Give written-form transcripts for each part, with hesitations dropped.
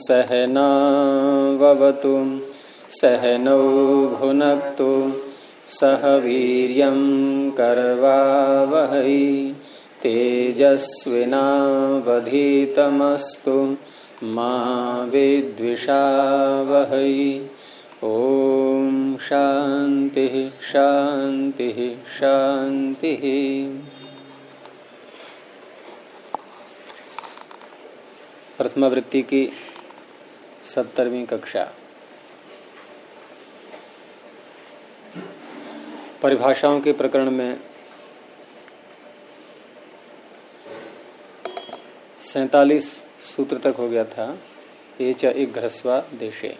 सहनाववतु सहनौ भुनक्तु सह वीर्यं करवावहै तेजस्विनावधीतमस्तु मा विद्विषावहै। ओम शांति शांति शांति। प्रथमा वृत्ति की 70वीं कक्षा। परिभाषाओं के प्रकरण में 47 सूत्र तक हो गया था। ये च एक घ्रस्वा देशे।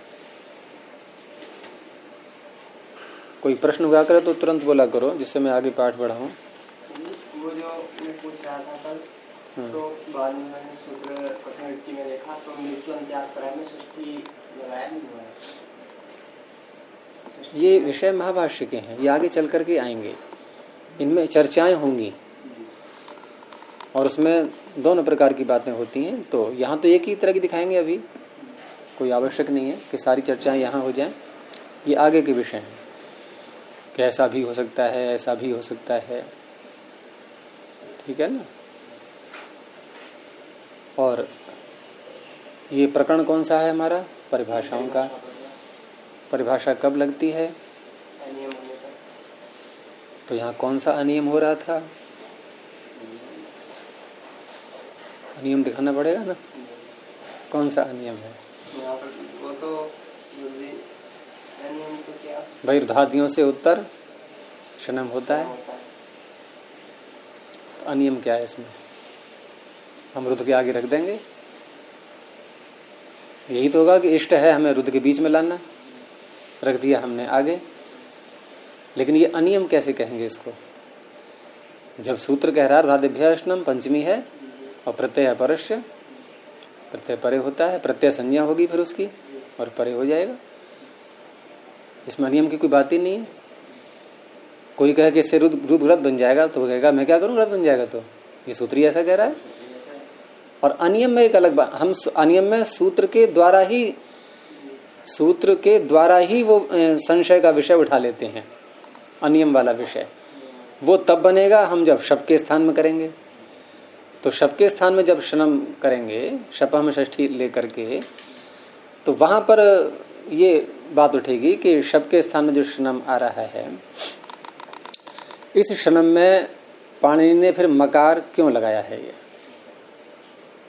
कोई प्रश्न हुआ करे तो तुरंत बोला करो, जिससे मैं आगे पाठ बढ़ाऊं। वो जो मैं पूछ रहा था कल, तो बाद में मैंने सूत्र प्रथम वृत्ति में देखा तो मृत्यु अंत्याग प्राय में षष्ठी लगाया नहीं हुआ है। ये विषय महाभाष्य के हैं, ये आगे चल करके आएंगे, इनमें चर्चाएं होंगी और उसमें दोनों प्रकार की बातें होती हैं। तो यहाँ तो एक ही तरह की दिखाएंगे, अभी कोई आवश्यक नहीं है कि सारी चर्चाएं यहाँ हो जाएं। ये आगे के विषय हैं कि ऐसा भी हो सकता है, ऐसा भी हो सकता है, ठीक है ना। और ये प्रकरण कौन सा है हमारा? परिभाषाओं का। परिभाषा कब लगती है? तो यहाँ कौन सा अनियम हो रहा था? अनियम दिखाना पड़ेगा ना, कौन सा अनियम है? वो तो क्या भाई रुधादियों से उत्तर शनम होता है। तो अनियम क्या है इसमें? हम रुद्र के आगे रख देंगे। यही तो होगा कि इष्ट है हमें रुद्र के बीच में लाना, रख दिया हमने आगे। लेकिन ये अनियम कैसे कहेंगे इसको? जब सूत्र कह रहा रुधादिभ्याष्टनम पंचमी है और प्रत्यय परस्य, प्रत्यय परे होता है, प्रत्यय संज्ञा होगी फिर उसकी और परे हो जाएगा। इसमें अनियम की कोई बात ही नहीं है। कोई कहे कि इससे रुद्र व्रत बन जाएगा तो वो कहेगा मैं क्या करूं, व्रत बन जाएगा। तो ये सूत्र ही ऐसा कह रहा है। और अनियम में एक अलग बात, हम अनियम में सूत्र के द्वारा ही वो संशय का विषय उठा लेते हैं। अनियम वाला विषय वो तब बनेगा हम जब शप के स्थान में करेंगे। तो शप के स्थान में जब शनम करेंगे, शपह में षष्ठी लेकर के, तो वहां पर ये बात उठेगी कि शप के स्थान में जो शनम आ रहा है, इस शनम में पाणिनि ने फिर मकार क्यों लगाया है?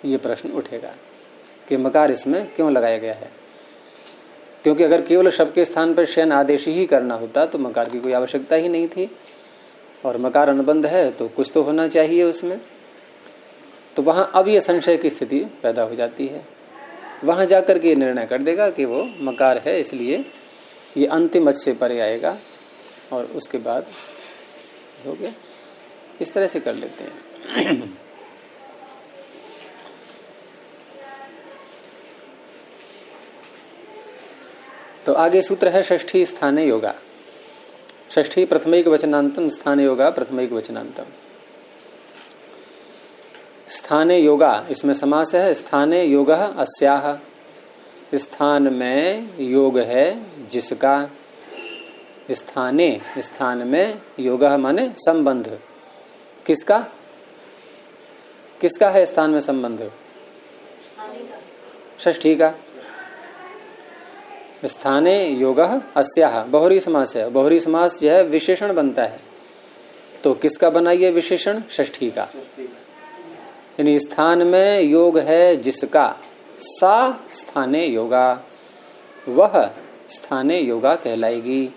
ये प्रश्न उठेगा कि मकार इसमें क्यों लगाया गया है। क्योंकि अगर केवल शप के स्थान पर शयन आदेश ही करना होता तो मकार की कोई आवश्यकता ही नहीं थी। और मकार अनुबंध है तो कुछ तो होना चाहिए उसमें। तो वहां अब ये संशय की स्थिति पैदा हो जाती है। वहां जाकर के निर्णय कर देगा कि वो मकार है, इसलिए ये अंतिम अच्छे परे आएगा और उसके बाद हो गया। इस तरह से कर लेते हैं। तो आगे सूत्र है षष्ठी स्थाने योगा। षष्ठी प्रथमैक वचनांतम स्थाने योगा प्रथमैक वचनांतम। स्थाने योगा, इसमें समास है। स्थाने योगः अस्याः, स्थान में योग है जिसका। स्थाने, स्थान में योगः माने संबंध। किसका? किसका है स्थान में संबंध? षष्ठी का। स्थाने योगः अस्याः, बहुरी समास है। बहुरी समास जो है विशेषण बनता है। तो किसका बना ये विशेषण? षष्ठी का। यानी स्थान में योग है जिसका, सा स्थाने योगा, वह स्थाने योगा कहलाएगी।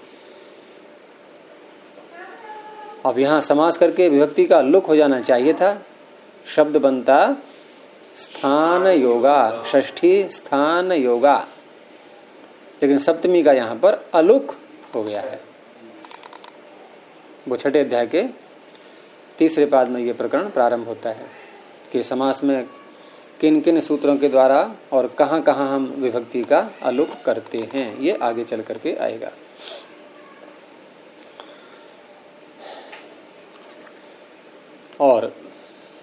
अब यहां समास करके विभक्ति का लुक हो जाना चाहिए था। शब्द बनता स्थान योगा, षष्ठी स्थान योगा, लेकिन सप्तमी का यहां पर अलुक हो गया है। वो छठे अध्याय के तीसरे पाद में यह प्रकरण प्रारंभ होता है कि समास में किन किन सूत्रों के द्वारा और कहां कहां हम विभक्ति का अलुक करते हैं, ये आगे चल करके आएगा। और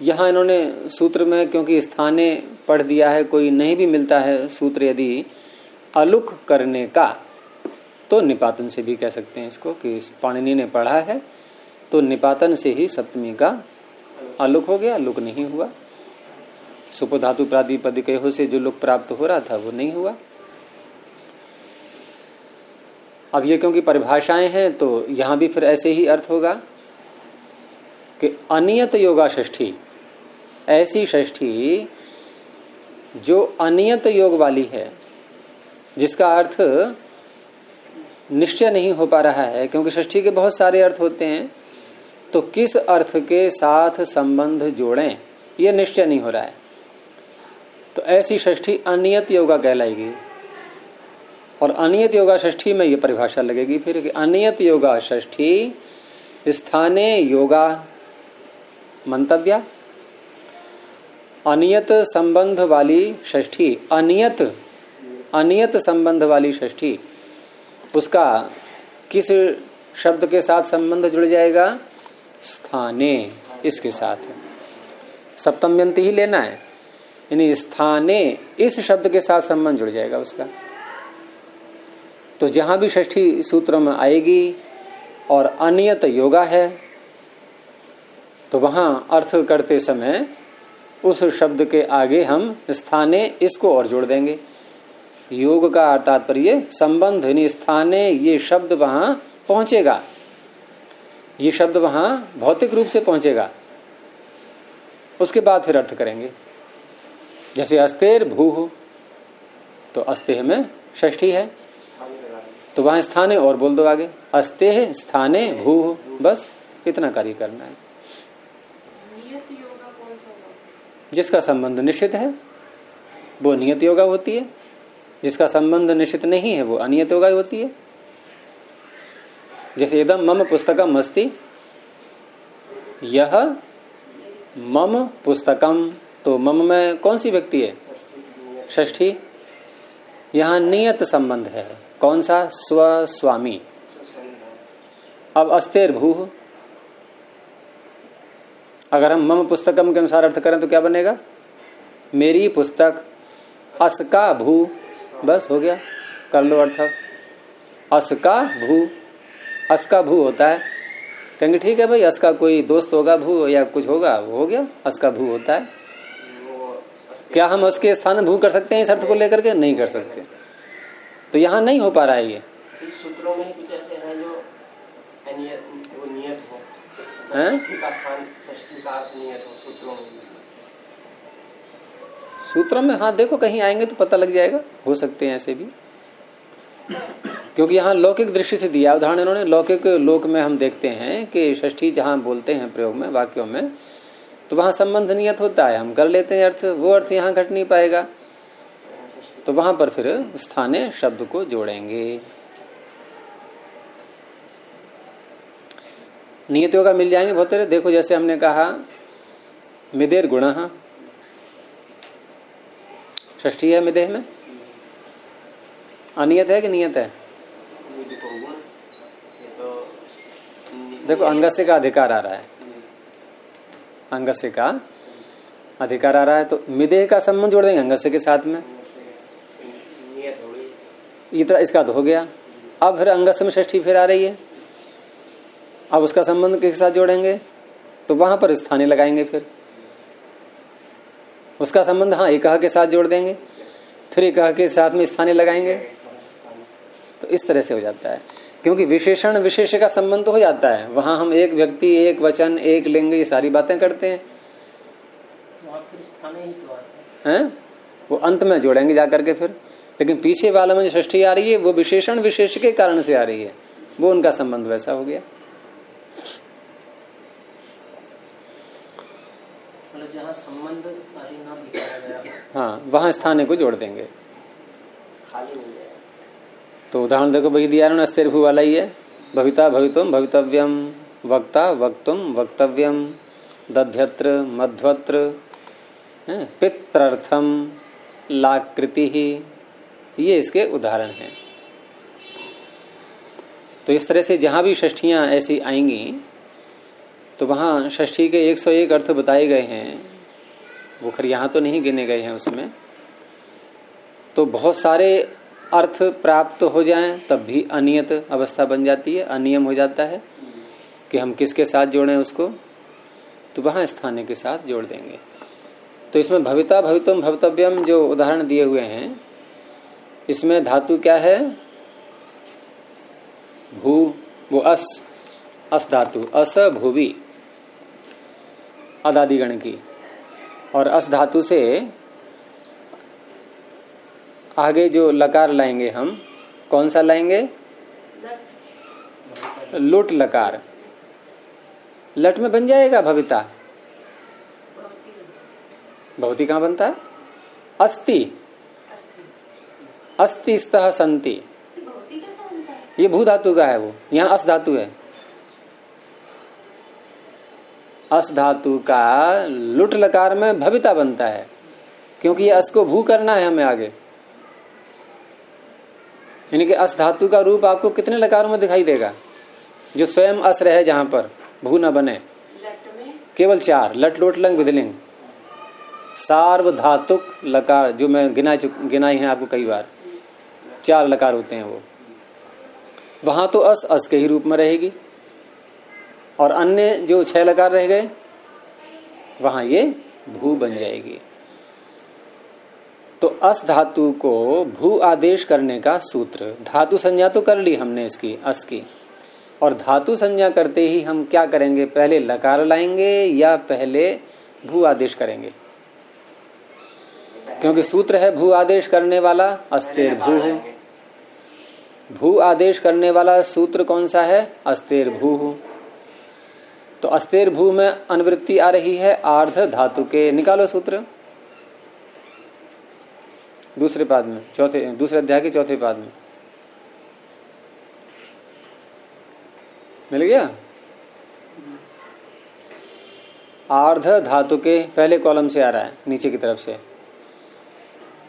यहाँ इन्होंने सूत्र में क्योंकि स्थाने पढ़ दिया है, कोई नहीं भी मिलता है सूत्र यदि अलुक करने का, तो निपातन से भी कह सकते हैं इसको कि पाणिनि ने पढ़ा है तो निपातन से ही सप्तमी का अलुक हो गया, लुक नहीं हुआ। सुपधातु प्रातिपदिक हो से जो लुक प्राप्त हो रहा था वो नहीं हुआ। अब ये क्योंकि परिभाषाएं हैं तो यहां भी फिर ऐसे ही अर्थ होगा कि अनियत योगा षष्ठी, ऐसी षष्ठी जो अनियत योग वाली है, जिसका अर्थ निश्चय नहीं हो पा रहा है, क्योंकि षष्ठी के बहुत सारे अर्थ होते हैं, तो किस अर्थ के साथ संबंध जोड़ें ये निश्चय नहीं हो रहा है, तो ऐसी षष्ठी अनियत योगा कहलाएगी। और अनियत योगा षष्ठी में ये परिभाषा लगेगी फिर कि अनियत योगा षष्ठी स्थाने योगा मंतव्या, अनियत संबंध वाली षष्ठी, अनियत संबंध वाली षष्ठी, उसका किस शब्द के साथ संबंध जुड़ जाएगा? स्थाने, इसके साथ सप्तम्यंती ही लेना है, यानी स्थाने इस शब्द के साथ संबंध जुड़ जाएगा उसका। तो जहां भी षष्ठी सूत्र में आएगी और अनियत योगा है तो वहां अर्थ करते समय उस शब्द के आगे हम स्थाने इसको और जोड़ देंगे। योग का तात्पर्य संबंध, यानी स्थाने ये शब्द वहां पहुंचेगा, ये शब्द वहां भौतिक रूप से पहुंचेगा, उसके बाद फिर अर्थ करेंगे। जैसे अस्तेर भू, तो अस्तेह में षष्ठी है तो वहां स्थाने और बोल दो आगे, अस्तेह स्थाने भू, बस इतना कार्य करना है। नियत योगा कौन सा होगा? जिसका संबंध निश्चित है वो नियत योगा होती है, जिसका संबंध निश्चित नहीं है वो अनियत योगा होती है। जैसे इदम मम पुस्तकम अस्ति, यह मम पुस्तकम, तो मम में कौन सी व्यक्ति है? षष्ठी। यहां नियत संबंध है, कौन सा? स्व स्वामी। अब अस्तेर भू, अगर हम मम पुस्तकम के अनुसार अर्थ करें तो क्या बनेगा? मेरी पुस्तक। अस का भू, बस हो गया, कर लो अर्थ। अस का भू, अस का भू होता है, कहेंगे ठीक है भाई, अस का कोई दोस्त होगा भू या कुछ होगा, वो हो गया, अस का भू होता है। क्या हम उसके स्थान भू कर सकते हैं इस अर्थ को लेकर के? नहीं कर सकते, तो यहां नहीं हो पा रहा है ये। सूत्रों में कुछ ऐसे हैं जो अनियत, वो नियत हो, षष्ठी का स्थान, षष्ठी का अर्थ नियत हो सूत्रों में। सूत्रों में हाँ देखो कहीं आएंगे तो पता लग जाएगा, हो सकते हैं ऐसे भी, क्योंकि यहाँ लौकिक दृष्टि से दिया उदाहरण इन्होंने। लौकिक लोक में हम देखते हैं कि षष्ठी जहां बोलते हैं प्रयोग में, वाक्यों में, तो वहां संबंध नियत होता है, हम कर लेते हैं अर्थ, वो अर्थ यहाँ घट नहीं पाएगा, तो वहां पर फिर स्थाने शब्द को जोड़ेंगे। नियत योगा मिल जाएंगे बहुत तेरे। देखो जैसे हमने कहा मिदेर गुण, षष्ठी है मिदेह में, अनियत है कि नियत है? देखो अंगस्य का अधिकार आ रहा है, अंगस्य का अधिकार आ रहा है, तो मिदेह का संबंध जोड़ देंगे अंगस्य के साथ में, इतना इसका तो हो गया। अब फिर अंगस्य में षष्ठी फिर आ रही है, अब उसका संबंध के साथ जोड़ेंगे तो वहां पर स्थाने लगाएंगे, फिर उसका संबंध हाँ एकह के साथ जोड़ देंगे, फिर एकह के साथ में स्थाने लगाएंगे, तो इस तरह से हो जाता है। क्योंकि विशेषण विशेष का संबंध तो हो जाता है, वहां हम एक व्यक्ति, एक वचन, एक लिंग, ये सारी बातें करते हैं, वो अंत में जोड़ेंगे जाकर के फिर। लेकिन पीछे वाला में जो षष्ठी आ रही है वो विशेषण विशेष के कारण से आ रही है, वो उनका संबंध वैसा हो गया। जहाँ संबंध ना दिखाया गया, हाँ वहां स्थाने को जोड़ देंगे, खाली मिल जाएगा। तो उदाहरण देखो वही दिया उन्होंने, अस्थिर भू वाला ही है। भविता भवितुम भवितव्यम, वक्ता वक्तुम वक्तव्यम, दध्यत्र मध्वत्र, पित्रर्थम, लाकृति ही, ये इसके उदाहरण हैं। तो इस तरह से जहां भी षष्ठियां ऐसी आएंगी तो वहां षष्ठी के 101 अर्थ बताए गए हैं, वो खैर यहां तो नहीं गिने गए हैं उसमें। तो बहुत सारे अर्थ प्राप्त हो जाएं तब भी अनियत अवस्था बन जाती है, अनियम हो जाता है कि हम किसके साथ जोड़ें उसको, तो वहां स्थाने के साथ जोड़ देंगे। तो इसमें भविता भवितुम भवितव्यम जो उदाहरण दिए हुए हैं, इसमें धातु क्या है? भू, वो अस धातु, अस भूवि अदादिगण की। और अस धातु से आगे जो लकार लाएंगे हम, कौन सा लाएंगे? लुट लकार। लट में बन जाएगा भविता। भवती कहां बनता है? अस्ति, अस्ति स्तः संति, ये भू धातु का है, वो यहां अस धातु है। अस धातु का लुट लकार में भविता बनता है, क्योंकि ये अस को भू करना है हमें आगे। यानी कि अस धातु का रूप आपको कितने लकारों में दिखाई देगा? जो स्वयं अस रहे, जहां पर भू न बने, केवल 4, लट लोट लंग विधिलिंग सार्वधातुक लकार, जो मैं गिनाई है आपको कई बार, 4 लकार होते हैं वो। वहां तो अस के ही रूप में रहेगी, और अन्य जो 6 लकार रह गए वहां ये भू बन जाएगी। तो अस धातु को भू आदेश करने का सूत्र, धातु संज्ञा तो कर ली हमने इसकी, अस की, और धातु संज्ञा करते ही हम क्या करेंगे? पहले लकार लाएंगे या पहले भू आदेश करेंगे? क्योंकि सूत्र है भू आदेश करने वाला अस्तेर भू। भू आदेश करने वाला सूत्र कौन सा है? अस्तेर भू। तो अस्तेर भू में अनुवृत्ति आ रही है आर्ध धातु के, निकालो सूत्र दूसरे पाद में, दूसरे अध्याय के चौथे पाद में मिल गया। आर्ध धातु के पहले कॉलम से आ रहा है, नीचे की तरफ से।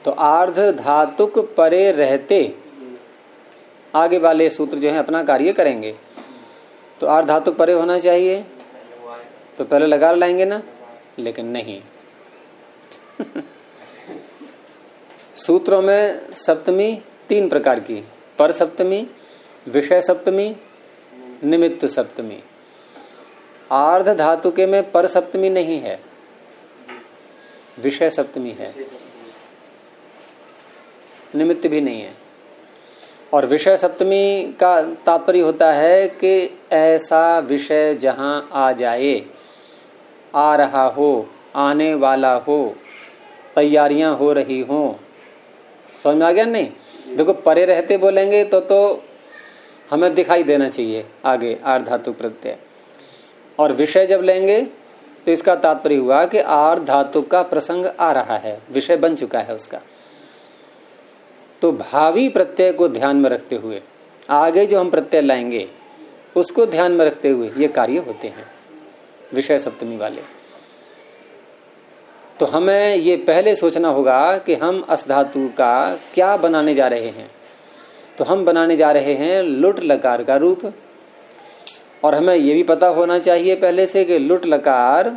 तो आर्ध धातुक परे रहते आगे वाले सूत्र जो है अपना कार्य करेंगे। तो आर्ध धातुक परे होना चाहिए, तो पहले लगा लाएंगे ना, लेकिन नहीं। सूत्रों में सप्तमी 3 प्रकार की, पर सप्तमी, विषय सप्तमी, निमित्त सप्तमी। आर्ध धातु के में पर सप्तमी नहीं है, विषय सप्तमी है, निमित्त भी नहीं है। और विषय सप्तमी का तात्पर्य होता है कि ऐसा विषय जहां आ जाए, आ रहा हो, आने वाला हो, तैयारियां हो रही हो। समझ में आ गया? नहीं, देखो परे रहते बोलेंगे तो हमें दिखाई देना चाहिए आगे आर्ध धातु प्रत्यय। और विषय जब लेंगे तो इसका तात्पर्य हुआ कि आर्ध धातु का प्रसंग आ रहा है, विषय बन चुका है उसका। तो भावी प्रत्यय को ध्यान में रखते हुए आगे जो हम प्रत्यय लाएंगे उसको ध्यान में रखते हुए ये कार्य होते हैं विषय सप्तमी वाले। तो हमें ये पहले सोचना होगा कि हम अस धातु का क्या बनाने जा रहे हैं। तो हम बनाने जा रहे हैं लुट लकार का रूप, और हमें ये भी पता होना चाहिए पहले से कि लुट लकार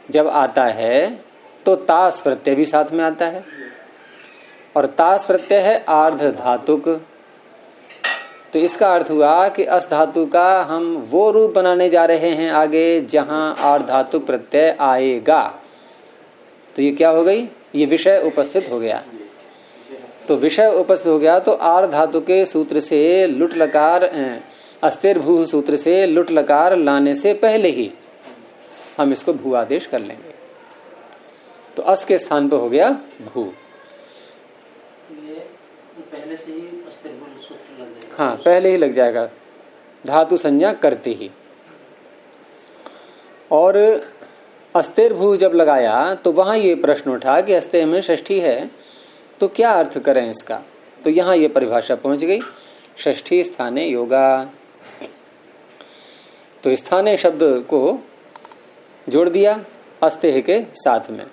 जब आता है तो तास प्रत्यय भी साथ में आता है, और तास प्रत्यय है आर्ध धातुक। तो इसका अर्थ हुआ कि अस धातु का हम वो रूप बनाने जा रहे हैं आगे जहां आर्ध धातुक प्रत्यय आएगा। तो ये क्या हो गई? ये विषय उपस्थित हो गया। तो विषय उपस्थित हो गया तो आर्ध धातु के सूत्र से लुट लकार, अस्थिर भू सूत्र से लुट लकार लाने से पहले ही हम इसको भू आदेश कर लेंगे। तो अस के स्थान पर हो गया भू। पहले से ही अस्थिर भू सूत्र लग जाएगा। हाँ, पहले ही लग जाएगा धातु संज्ञा करते ही। और अस्थिर भू जब लगाया तो वहां ये प्रश्न उठा कि अस्थिर में षष्ठी है तो क्या अर्थ करें इसका। तो यहां ये परिभाषा पहुंच गई, षष्ठी स्थाने योगा। तो स्थाने शब्द को जोड़ दिया अस्तेह के साथ में।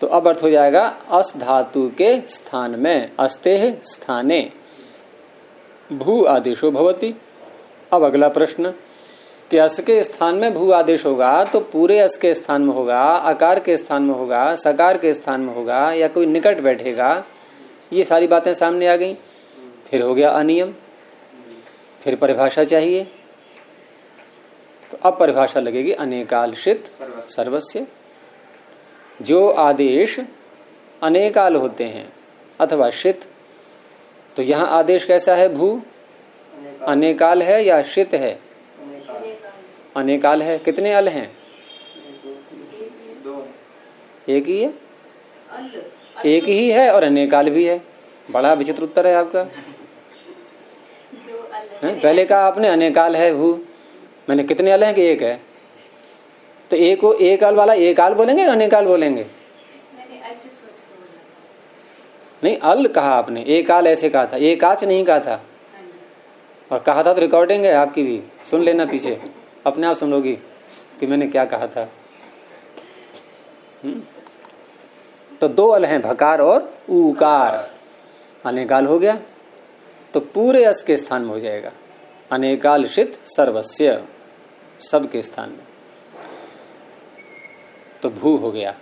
तो अब अर्थ हो जाएगा अस धातु के स्थान में, अस्तेह स्थाने। भू आदेशो भवति। अब अगला प्रश्न कि अस के स्थान में भू आदेश होगा तो पूरे अस के स्थान में होगा, आकार के स्थान में होगा, सकार के स्थान में होगा, या कोई निकट बैठेगा, ये सारी बातें सामने आ गई। फिर हो गया अनियम, फिर परिभाषा चाहिए। तो अब परिभाषा लगेगी अनेकालशित सर्वस्य। जो आदेश अनेकाल होते हैं अथवा शित, तो यहां आदेश कैसा है? भू अनेकाल है या शित है? अनेकाल है। कितने अल हैं? एक ही है। एक ही है और अनेकाल भी है। बड़ा विचित्र उत्तर है आपका। पहले कहा आपने अनेकाल है भू, मैंने कितने अल हैं कि एक है? तो एक को एक अल वाला एक आल बोलेंगे, अनेकाल बोलेंगे? नहीं, अल कहा आपने, एक आल ऐसे कहा था, एक आच नहीं कहा था। और कहा था तो रिकॉर्डिंग है आपकी भी, सुन लेना पीछे, अपने आप सुनोगी कि मैंने क्या कहा था। तो दो अल हैं, भकार और ऊकार। अनेकाल हो गया तो पूरे अस के स्थान में हो जाएगा अनेकालशित सर्वस्य, सब के स्थान में। तो भू हो गया।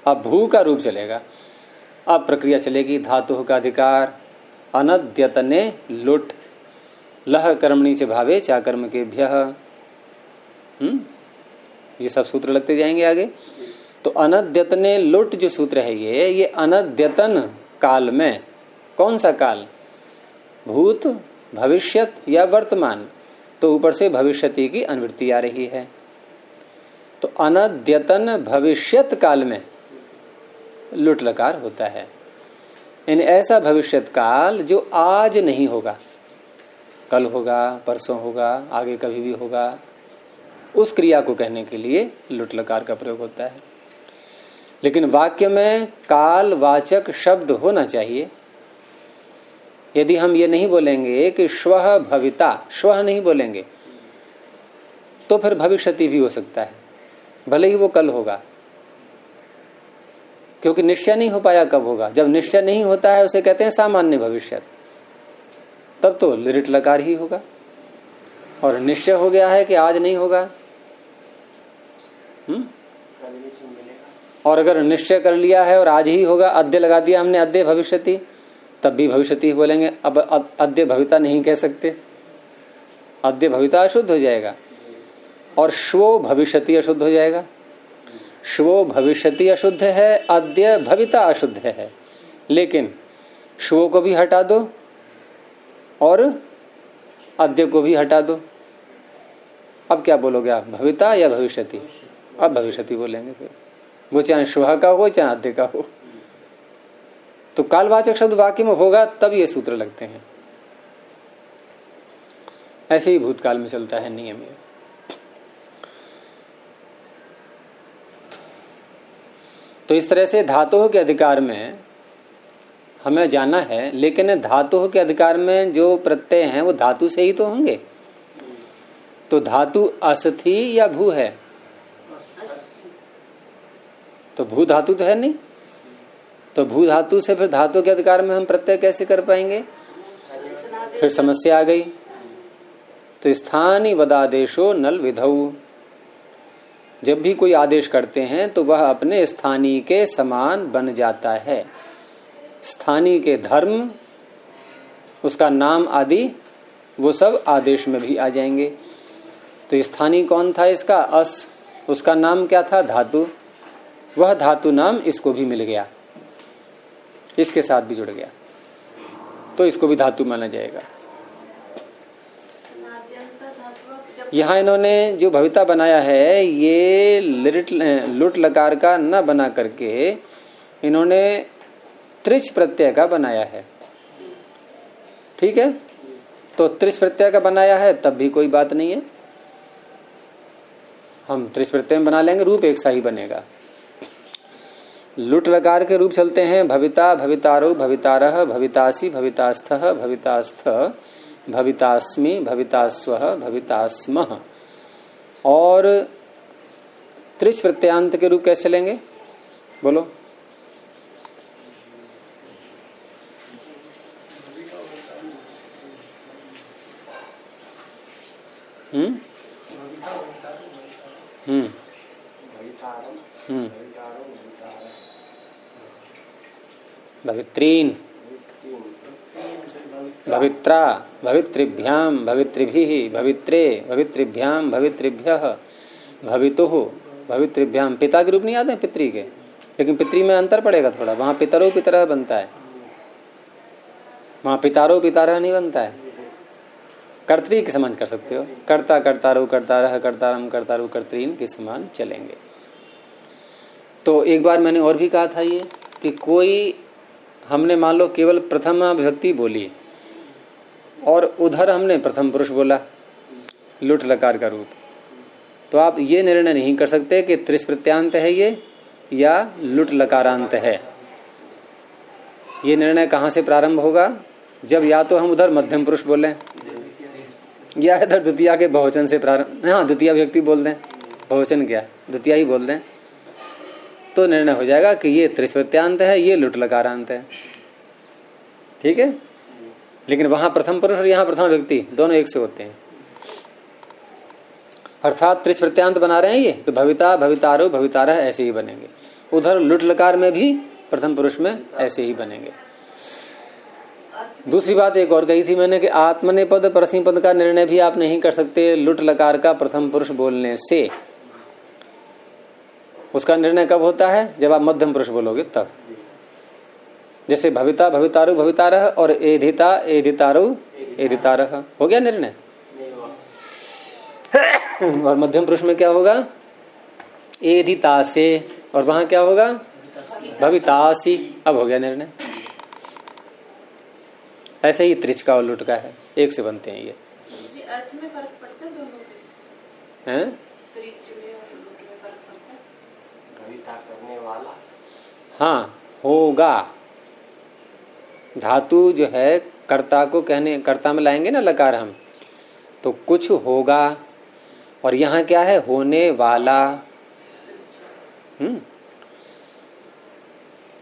अब भू का रूप चलेगा। अब प्रक्रिया चलेगी। धातु का अधिकार अनद्यतने लुट लह कर्मणि च भावे चा कर्म के भ्यः। ये सब सूत्र लगते जाएंगे आगे। तो अनद्यतने लुट जो सूत्र है ये अनद्यतन काल में, कौन सा काल? भूत, भविष्यत या वर्तमान? तो ऊपर से भविष्यति की अनुवृत्ति आ रही है। तो अनद्यतन भविष्यत काल में लुट लकार होता है। इन ऐसा भविष्यत काल जो आज नहीं होगा, कल होगा, परसों होगा, आगे कभी भी होगा, उस क्रिया को कहने के लिए लुट लकार का प्रयोग होता है। लेकिन वाक्य में काल वाचक शब्द होना चाहिए। यदि हम ये नहीं बोलेंगे कि श्वः भविता, श्वः नहीं बोलेंगे, तो फिर भविष्यति भी हो सकता है, भले ही वो कल होगा, क्योंकि निश्चय नहीं हो पाया कब होगा। जब निश्चय नहीं होता है उसे कहते हैं सामान्य भविष्यत, तब तो लिट लकार ही होगा। और निश्चय हो गया है कि आज नहीं होगा, और अगर निश्चय कर लिया है और आज ही होगा, अद्य लगा दिया हमने, अद्य भविष्यति, तब भी भविष्यति बोलेंगे। अब अद्य भविता नहीं कह सकते, अद्य भविता अशुद्ध हो जाएगा, और श्वो भविष्यति अशुद्ध हो जाएगा। श्वो भविष्यति अशुद्ध है, अद्य भविता अशुद्ध है। लेकिन श्वो को भी हटा दो और अद्य को भी हटा दो, अब क्या बोलोगे आप? भविता या भविष्यति? अब भविष्यति बोलेंगे फिर, वो चाहे श्वः का हो चाहे अद्य का हो। तो कालवाचक शब्द वाक्य में होगा तब ये सूत्र लगते हैं। ऐसे ही भूतकाल में चलता है नियम ये। तो इस तरह से धातु के अधिकार में हमें जाना है, लेकिन धातु के अधिकार में जो प्रत्यय हैं वो धातु से ही तो होंगे। तो धातु अस्थि या भू है? तो भू धातु तो है नहीं, तो भू धातु से फिर धातु के अधिकार में हम प्रत्यय कैसे कर पाएंगे? फिर समस्या आ गई। तो स्थानी वदादेशो नल विधौ, जब भी कोई आदेश करते हैं तो वह अपने स्थानीय के समान बन जाता है। स्थानीय के धर्म, उसका नाम आदि, वो सब आदेश में भी आ जाएंगे। तो स्थानीय कौन था इसका? अस, उसका नाम क्या था? धातु। वह धातु नाम इसको भी मिल गया, इसके साथ भी जुड़ गया, तो इसको भी धातु माना जाएगा। यहाँ इन्होंने जो भविता बनाया है ये लुट लकार का न बना करके इन्होंने त्रिच प्रत्यय का बनाया है। ठीक है, तो त्रिच प्रत्यय का बनाया है तब भी कोई बात नहीं है, हम त्रिच प्रत्यय में बना लेंगे, रूप एक सा ही बनेगा। लुट लकार के रूप चलते हैं भविता, भवितारो, भवितारह, भवितासी, भवितास्थः, भवितास्थ, भवितास्मि, भवितास्वः, भवितास्मः। और त्रिच प्रत्यांत के रूप कैसे लेंगे? बोलो। भवित्रीन, भवित्रा, भवित्रिभ्याम, भवित्रिभिः, भवित्रे, भवित्रिभ्याम, भवित्रिभ्यः, भवितुः, भवित्रिभ्याम। पिता के रूप नहीं आते पितरी के, लेकिन पितरी में अंतर पड़ेगा थोड़ा। वहां पितरो पितरः बनता है, वहां पितारो पितारः नहीं बनता है। कर्तरी के समान कर सकते हो, कर्ता कर्तारो कर्तारः कर्तारम कर्तारु कर्तरीन के समान चलेंगे। तो एक बार मैंने और भी कहा था ये कि कोई हमने मान लो केवल प्रथमा विभक्ति बोली और उधर हमने प्रथम पुरुष बोला लुट लकार का रूप, तो आप ये निर्णय नहीं कर सकते कि त्रिश प्रत्यांत है ये या लुट लकारांत है। ये निर्णय कहां से प्रारंभ होगा? जब या तो हम उधर मध्यम पुरुष बोलें या इधर द्वितीया के बहुवचन से प्रारंभ, हाँ द्वितीया विभक्ति बोल दें, बहुवचन क्या द्वितीया ही बोल दें, तो निर्णय हो जाएगा कि ये त्रिश प्रत्यांत है, ये लुट लकारांत है। ठीक है, लेकिन वहां प्रथम पुरुष और यहां प्रथम व्यक्ति दोनों एक से होते हैं, अर्थात त्रिश प्रत्यांत बना रहे हैं ये, तो भविता भवितारो भवितारः ऐसे ही बनेंगे। उधर लुट लकार में भी प्रथम पुरुष में ऐसे ही बनेंगे। दूसरी बात एक और कही थी मैंने कि आत्मनेपद परस्मै पद का निर्णय भी आप नहीं कर सकते लुट लकार का प्रथम पुरुष बोलने से। उसका निर्णय कब होता है? जब आप मध्यम पुरुष बोलोगे तब। जैसे भविता भवितारु भवितारः और एधिता एधितारु एधितारः, हो गया निर्णय। और मध्यम पुरुष में क्या होगा? एधिता से, और वहां क्या होगा? भवितासी। अब हो गया निर्णय। ऐसे ही त्रिच का और लुट का है, एक से बनते हैं ये। अर्थ में फर्क पड़ता है दोनों में? हैं? त्रिच में और लुट में फर्क पड़ता है? भविता करने वाला, हाँ होगा। धातु जो है कर्ता को कहने, कर्ता में लाएंगे ना लकार हम, तो कुछ होगा। और यहाँ क्या है? होने वाला।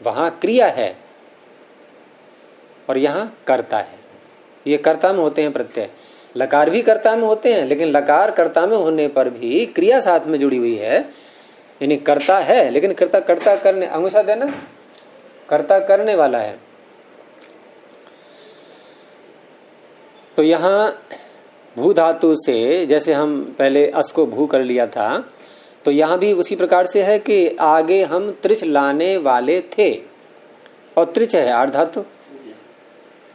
वहां क्रिया है और यहाँ कर्ता है। ये कर्ता में होते हैं प्रत्यय, लकार भी कर्ता में होते हैं, लेकिन लकार कर्ता में होने पर भी क्रिया साथ में जुड़ी हुई है, यानी कर्ता है लेकिन कर्ता कर्ता करने, अंगुशा देना, कर्ता करने वाला है। तो यहाँ भू धातु से, जैसे हम पहले अस को भू कर लिया था, तो यहाँ भी उसी प्रकार से है कि आगे हम त्रिच लाने वाले थे और त्रिच है आर्ध धातु,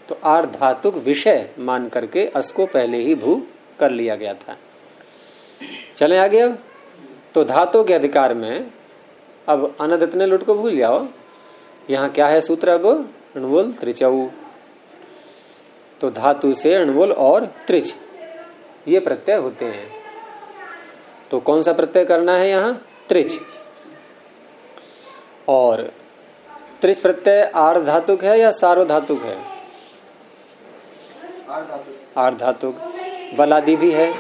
तो आर्ध धातुक विषय मान करके अस को पहले ही भू कर लिया गया था। चलें आगे। अब तो धातु के अधिकार में अब अनदितने लुट को भूल जाओ। यहाँ क्या है सूत्र? अब अणुवुल त्रिचऊ, तो धातु से अणुवुल और त्रिच ये प्रत्यय होते हैं। तो कौन सा प्रत्यय करना है यहाँ? त्रिच। और त्रिच प्रत्यय आर्ध धातुक है या सार्वधातुक है? आर्ध धातुक। वलादि भी है,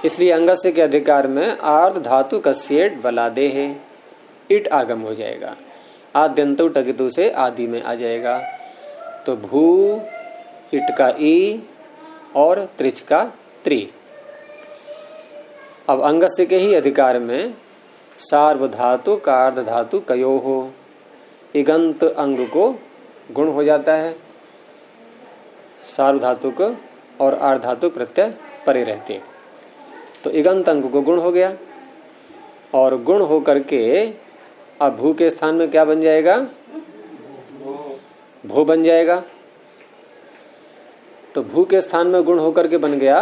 इसलिए अंगस्य के अधिकार में आर्ध धातु कस्येट वलादे है, इट आगम हो जाएगा। आद्यंतु टकितु से आदि में आ जाएगा। तो भू इट का ई और त्रिच का त्रि। अब अंगस्य के ही अधिकार में सार्वधातु कार्ध धातु कयो हो, इगंत अंग को गुण हो जाता है, सार्वधातुक और आर्धातुक प्रत्यय परे रहते, तो इगंत अंग को गुण हो गया। और गुण हो करके अब भू के स्थान में क्या बन जाएगा? भू बन जाएगा। तो भू के स्थान में गुण होकर के बन गया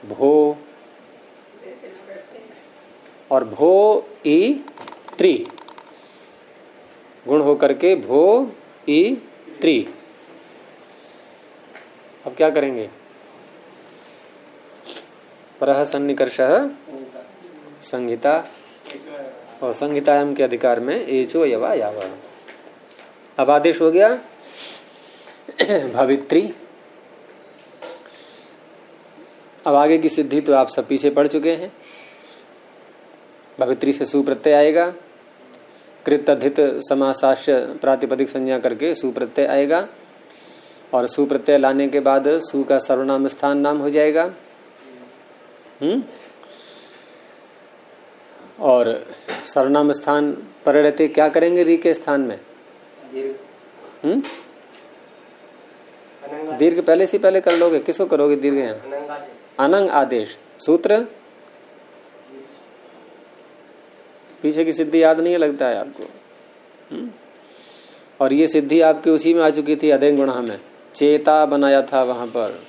भो, और भो ई त्रि, गुण होकर के भो ई त्रि। अब क्या करेंगे? परः सन्निकर्षः संहिता, और संहितायाम के अधिकार में एचो यवा यावा। अब आदेश हो गया भवित्री। अब आगे की सिद्धि तो आप सब पीछे पढ़ चुके हैं। भवित्री से सुप्रत्यय आएगा, कृत अधित समासाश्य प्रातिपदिक संज्ञा करके सुप्रत्यय आएगा, और सुप्रत्यय लाने के बाद सु का सर्वनाम स्थान नाम हो जाएगा। और सर्वनाम स्थान पर रहते क्या करेंगे री के स्थान में? दीर्घ पहले से पहले कर लोगे, किसको करोगे दीर्घ? यहाँ अनंग आदेश सूत्र। पीछे की सिद्धि याद नहीं लगता है आपको? और ये सिद्धि आपकी उसी में आ चुकी थी अधेन गुणा में, चेता बनाया था वहां पर,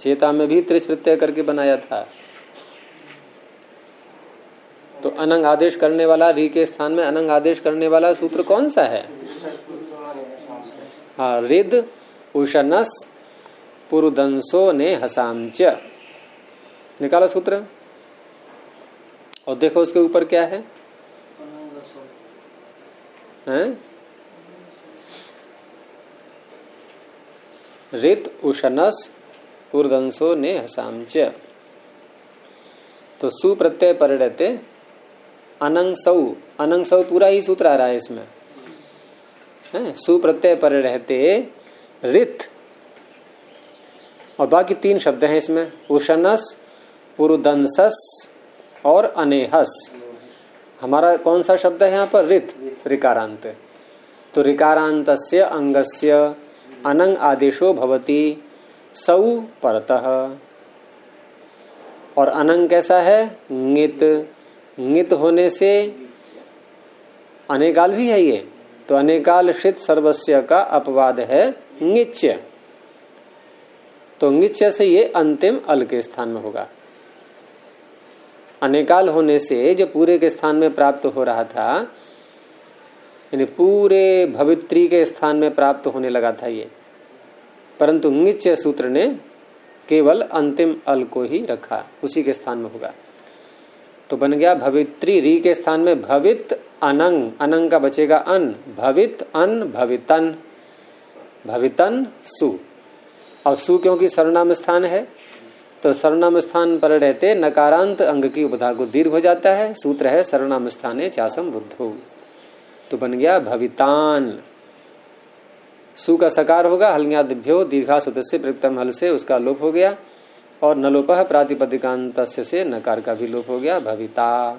चेता में भी त्रिश प्रत्यय करके बनाया था। तो अनंग आदेश करने वाला री के स्थान में अनंग आदेश करने वाला सूत्र कौन सा है? हाँ, रिद उशनस पुरुदंसो ने हसामच। निकालो सूत्र और देखो उसके ऊपर क्या है? रित उशनस पुरुदंसो ने हसामच। तो सु प्रत्यय पर रहते अनंग सौ पूरा ही सूत्र आ रहा है इसमें। सु प्रत्यय पर रहते रित और बाकी 3 शब्द हैं इसमें, उशनस, पुरुदंसस और अनेहस। हमारा कौन सा शब्द है यहाँ पर? रित, ऋकारांत। तो ऋकारांतस्य अंगस्य अनंग आदेशो भवति सौ परतः। और अनंग कैसा है? ङित। ङित होने से अनेकाल भी है ये, तो अनेकाल शित सर्वस्य का अपवाद है ङिच्य। तो ङिच्य से ये अंतिम अल के स्थान में होगा। अनेकाल होने से जो पूरे के स्थान में प्राप्त हो रहा था, यानी पूरे भवित्री के स्थान में प्राप्त होने लगा था ये, परंतु ङिच्य सूत्र ने केवल अंतिम अल को ही रखा, उसी के स्थान में होगा। तो बन गया भवित्री री के स्थान में भवित अनंग, अनंग का बचेगा अन, भवित अन भवितन, भवितन सु। अब सु क्योंकि सर्वनाम स्थान है, तो सर्वनाम स्थान पर रहते नकारांत अंग की उपधा को दीर्घ हो जाता है। सूत्र है सर्वनाम स्थाने चासम बुद्धो। तो बन गया भवितान। सु का सकार होगा, हलन्यादिभ्यो दीर्घा सूत्र से प्रयुक्तम हल से उसका लोप हो गया, और नलोपह प्रातिपदिकांत से नकार का भी लोप हो गया, भविता।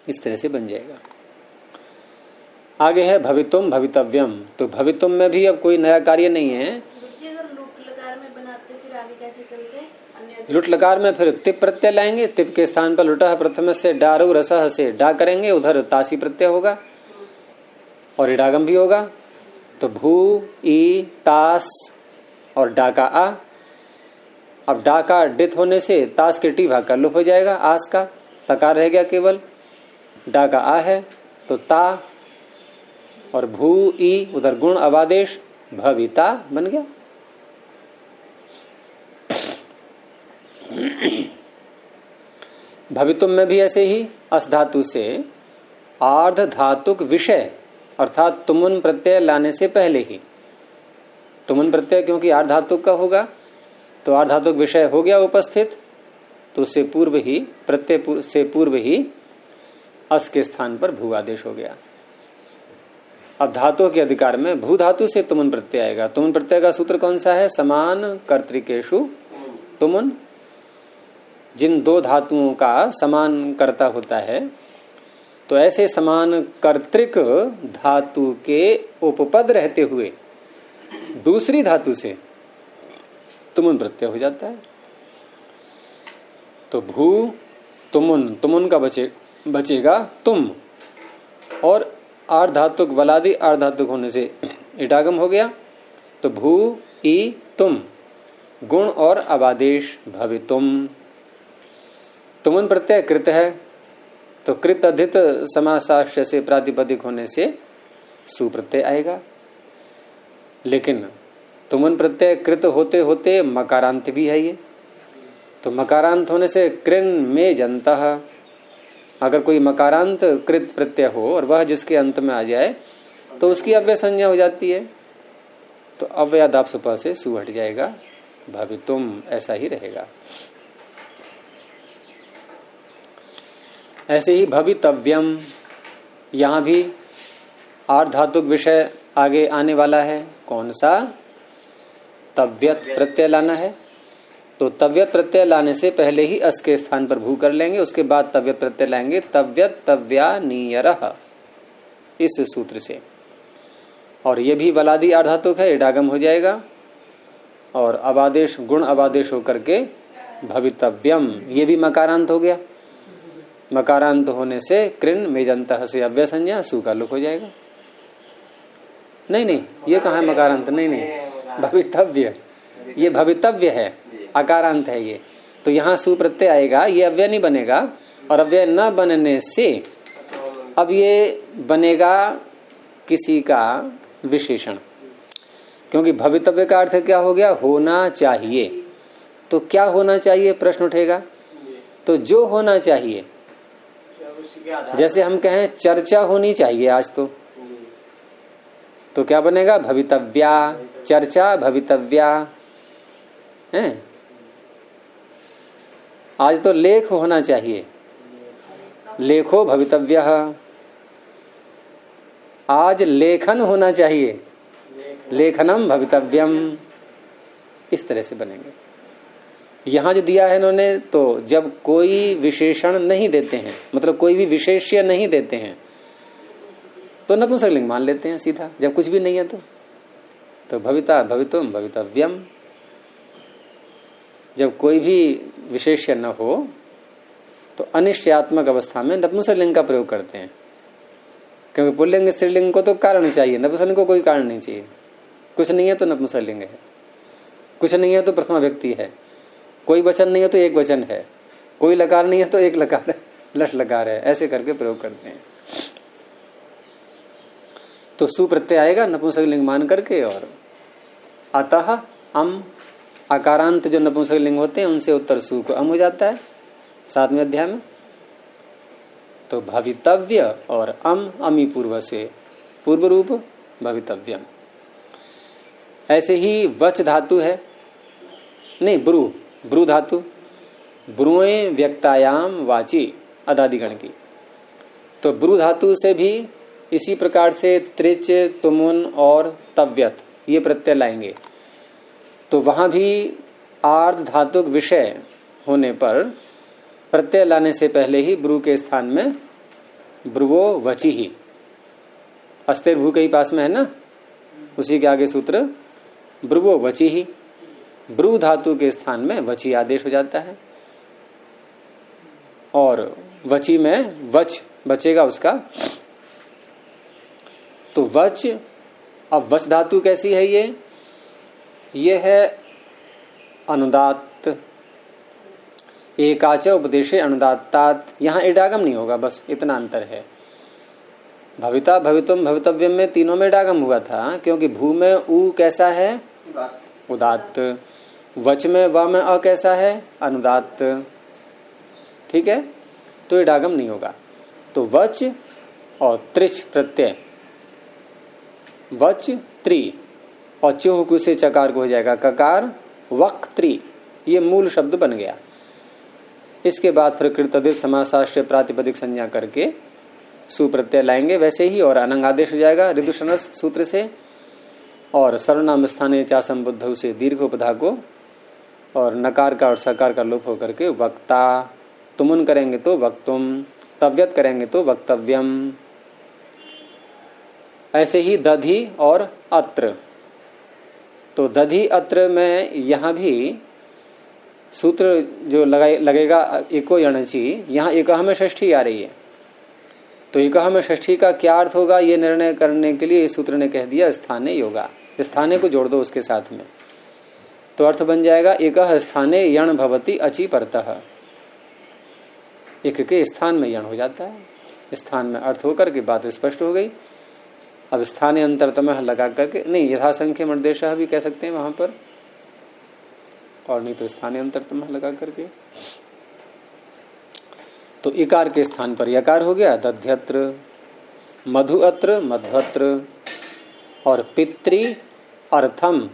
इस तरह से बन जाएगा। आगे है भवितुम भवितव्यम। तो भवितुम में भी अब कोई नया कार्य नहीं है। अगर लुट लकार में बनाते फिर आगे कैसे चलते? लुट लकार में फिर तिप प्रत्यय लाएंगे, तिप के स्थान पर लुटा प्रथम से डारू रसह से डा करेंगे, उधर तासी प्रत्यय होगा और इडागम भी होगा। तो भू ई तास और डा का आ। अब डा का डित होने से तास के टी भाग का लुप हो जाएगा, आस का तकार रह गया केवल, डा का आ है तो ता, और भू ई उधर गुण अवादेश भविता बन गया। भवितुम में भी ऐसे ही अस धातु से आर्ध धातुक विषय अर्थात तुमुन प्रत्यय लाने से पहले ही, तुमुन प्रत्यय क्योंकि आर्ध धातुक का होगा तो आर्ध धातुक विषय हो गया उपस्थित, तो उससे पूर्व ही प्रत्यय से पूर्व ही अस के स्थान पर भू आदेश हो गया। अब धातु के अधिकार में भू धातु से तुमुन प्रत्यय आएगा। तुमुन प्रत्यय का सूत्र कौन सा है? समान कर्तृकेषु तुमुन। जिन दो धातुओं का समान कर्ता होता है, तो ऐसे समान कर्तृक धातु के उपपद रहते हुए दूसरी धातु से तुमुन प्रत्यय हो जाता है। तो भू तुमुन, तुमुन का बचेगा तुम, और आर्ध धातुक वलादि आर्ध धातुक होने से इडागम हो गया। तो भू ई तुम, गुण और अवादेश भवितुम। तुमुन प्रत्यय कृत है, तो कृत अधित समासाश्य से प्रातिपदिक होने से सुप्रत्यय आएगा। लेकिन तुमुन प्रत्यय कृत होते होते मकारांत भी है ये, तो मकारांत होने से कृन में जनतः, अगर कोई मकारांत कृत प्रत्यय हो और वह जिसके अंत में आ जाए तो उसकी अव्यय संज्ञा हो जाती है, तो अव्ययादाप सुपह से सु हट जाएगा, भवितुम ऐसा ही रहेगा। ऐसे ही भवितव्यम, यहां भी आर्ध धातुक विषय आगे आने वाला है। कौन सा? तव्यत प्रत्यय लाना है। तो तव्यत प्रत्यय लाने से पहले ही अस के स्थान पर भू कर लेंगे, उसके बाद तव्यत प्रत्यय लाएंगे तव्यत तव्या नियरः इस सूत्र से। और ये भी वलादी आधातुक है, इडागम हो जाएगा। और अबादेश गुण अबादेश होकर के भवितव्यम, ये भी मकारांत हो गया। मकारांत होने से कृन मेजंतः से अव्यय संज्ञा सु का लुक हो जाएगा। नहीं ये कहाँ है मकारांत, नहीं भवितव्य, ये भवितव्य है, अकारांत है ये। तो यहाँ सु प्रत्यय आएगा, ये अव्यय नहीं बनेगा। और अव्यय न बनने से अब ये बनेगा किसी का विशेषण, क्योंकि भवितव्य का अर्थ क्या हो गया, होना चाहिए। तो क्या होना चाहिए प्रश्न उठेगा, तो जो होना चाहिए। जैसे हम कहें चर्चा होनी चाहिए आज, तो क्या बनेगा, भवितव्या, चर्चा भवितव्या है। आज तो लेख होना चाहिए, लेखो भवितव्यः। आज लेखन होना चाहिए, लेखनम भवितव्यम। इस तरह से बनेंगे। यहां जो दिया है इन्होंने, तो जब कोई विशेषण नहीं देते हैं, मतलब कोई भी विशेष्य नहीं देते हैं, तो नपुंसकलिंग मान लेते हैं सीधा। जब कुछ भी नहीं है तो भविता भवितुम भवितव्यम। जब कोई भी विशेष्य न हो तो अनिश्चयात्मक अवस्था में नपुंसकलिंग का प्रयोग करते हैं, क्योंकि पुल्लिंग स्त्रीलिंग को तो कारण चाहिए, नपुंसकलिंग को कोई कारण नहीं चाहिए। कुछ नहीं है तो नपुंसकलिंग है, कुछ नहीं है तो प्रथमा व्यक्ति है, कोई वचन नहीं है तो एक वचन है, कोई लकार नहीं है तो एक लकार है, लट लकार है, ऐसे करके प्रयोग करते हैं। तो सु प्रत्यय आएगा नपुंसकलिंग मान करके। और अतः अम, आकारांत जो नपुंसकलिंग होते हैं उनसे उत्तर सु को अम हो जाता है 7वें अध्याय में। तो भवितव्य और अम, अमी पूर्व से पूर्व रूप भवितव्यम। ऐसे ही वच धातु है, नहीं ब्रू धातु, ब्रुएं व्यक्तायाम वाची अदादिगण की। तो ब्रू धातु से भी इसी प्रकार से त्रिच, तुमुन और तव्यत ये प्रत्यय लाएंगे। तो वहां भी आर्ध धातुक विषय होने पर प्रत्यय लाने से पहले ही ब्रू के स्थान में ब्रुवो वची ही, अस्तिर भू के ही पास में है ना, उसी के आगे सूत्र ब्रुवो वची ही, ब्रू धातु के स्थान में वची आदेश हो जाता है। और वची में वच बचेगा उसका। तो वच, अब वच धातु कैसी है, ये है अनुदात्त, एकाच उपदेशे अनुदात्तात। यहां इडागम नहीं होगा, बस इतना अंतर है। भविता भवितुम भवितव्यम में तीनों में इडागम हुआ था, क्योंकि भू में उ कैसा है, उदात्त। वच में व में अ कैसा है, अनुदात्त। ठीक है, तो इडागम नहीं होगा। तो वच और त्रिच प्रत्यय, वच त्रि, और चुहकु से चकार को हो जाएगा ककार, वक्त्री, ये मूल शब्द बन गया। इसके बाद फिर कृतदित समासाश्रय प्रातिपदिक संज्ञा करके सुप्रत्यय लाएंगे वैसे ही, और अनंगादेश हो जाएगा ऋदुषणस सूत्र से। और सर्वनाम स्थाने चासम बुद्ध से दीर्घ उपधा को, और नकार का और सकार का लोप होकर के वक्ता, तुमुन करेंगे तो वक्तुम, तव्यत करेंगे तो वक्तव्यम। ऐसे ही दधि और अत्र। तो दधि अत्र में यहां भी सूत्र जो लगेगा एको यणची, यहां एकह में षष्ठी आ रही है। तो एकह में षष्ठी का क्या अर्थ होगा, ये निर्णय करने के लिए इस सूत्र ने कह दिया स्थाने योगा। स्थाने को जोड़ दो उसके साथ में, तो अर्थ बन जाएगा एकह स्थाने यण भवति अचि परतः। एक के स्थान में यण हो जाता है, स्थान में अर्थ होकर के बात स्पष्ट हो गई। अब स्थाने अंतरतमः लगा करके, नहीं यथासंख्य मर्देशः भी कह सकते हैं वहां पर, और नहीं तो स्थाने अंतरतमः लगा करके। तो इकार के स्थान पर यकार हो गया दध्यत्र, मधुअत्र मध्वत्र, और पितृ अर्थम,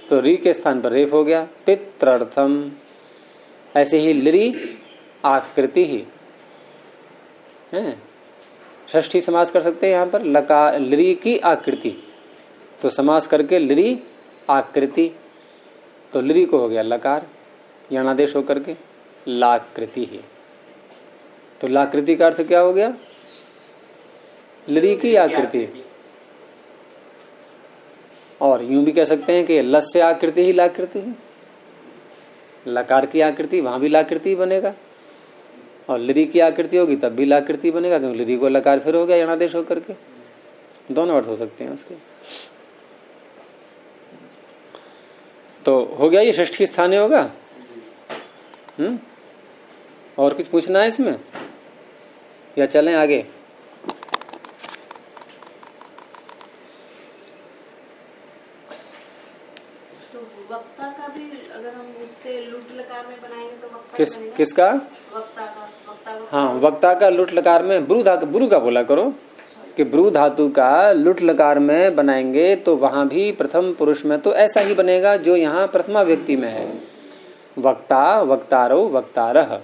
तो री के स्थान पर रेफ हो गया पित्रर्थम। ऐसे ही लिरी आकृति ही है, षष्ठी समास कर सकते हैं यहां पर, लकार लिरी की आकृति, तो समास करके लिरी आकृति, तो लिरी को हो गया लकार। यणादेश होकर के लाकृति है। तो लाकृति का अर्थ क्या हो गया? लरी की आकृति। और यूं भी कह सकते हैं कि लस से आकृति ही लाकृति है। लकार की आकृति वहां भी लाकृति बनेगा, और लरी की आकृति होगी तब भी लाकृति बनेगा, क्योंकि लरी को लकार फिर हो गया यणादेश होकर के। दोनों अर्थ हो सकते हैं उसके। तो हो गया ये षष्ठी स्थानीय होगा। और कुछ पूछना है इसमें या चलें आगे? तो वक्ता का भी अगर हम उससे लुट लकार में बनाएंगे तो वक्ता किसका? वक्ता का। हाँ, वक्ता का लुट लकार में ब्रू का बोला करो कि ब्रू धातु का लुट लकार में बनाएंगे तो वहां भी प्रथम पुरुष में तो ऐसा ही बनेगा जो यहाँ प्रथमा व्यक्ति में है। वक्ता, वक्तारो, वक्तारह।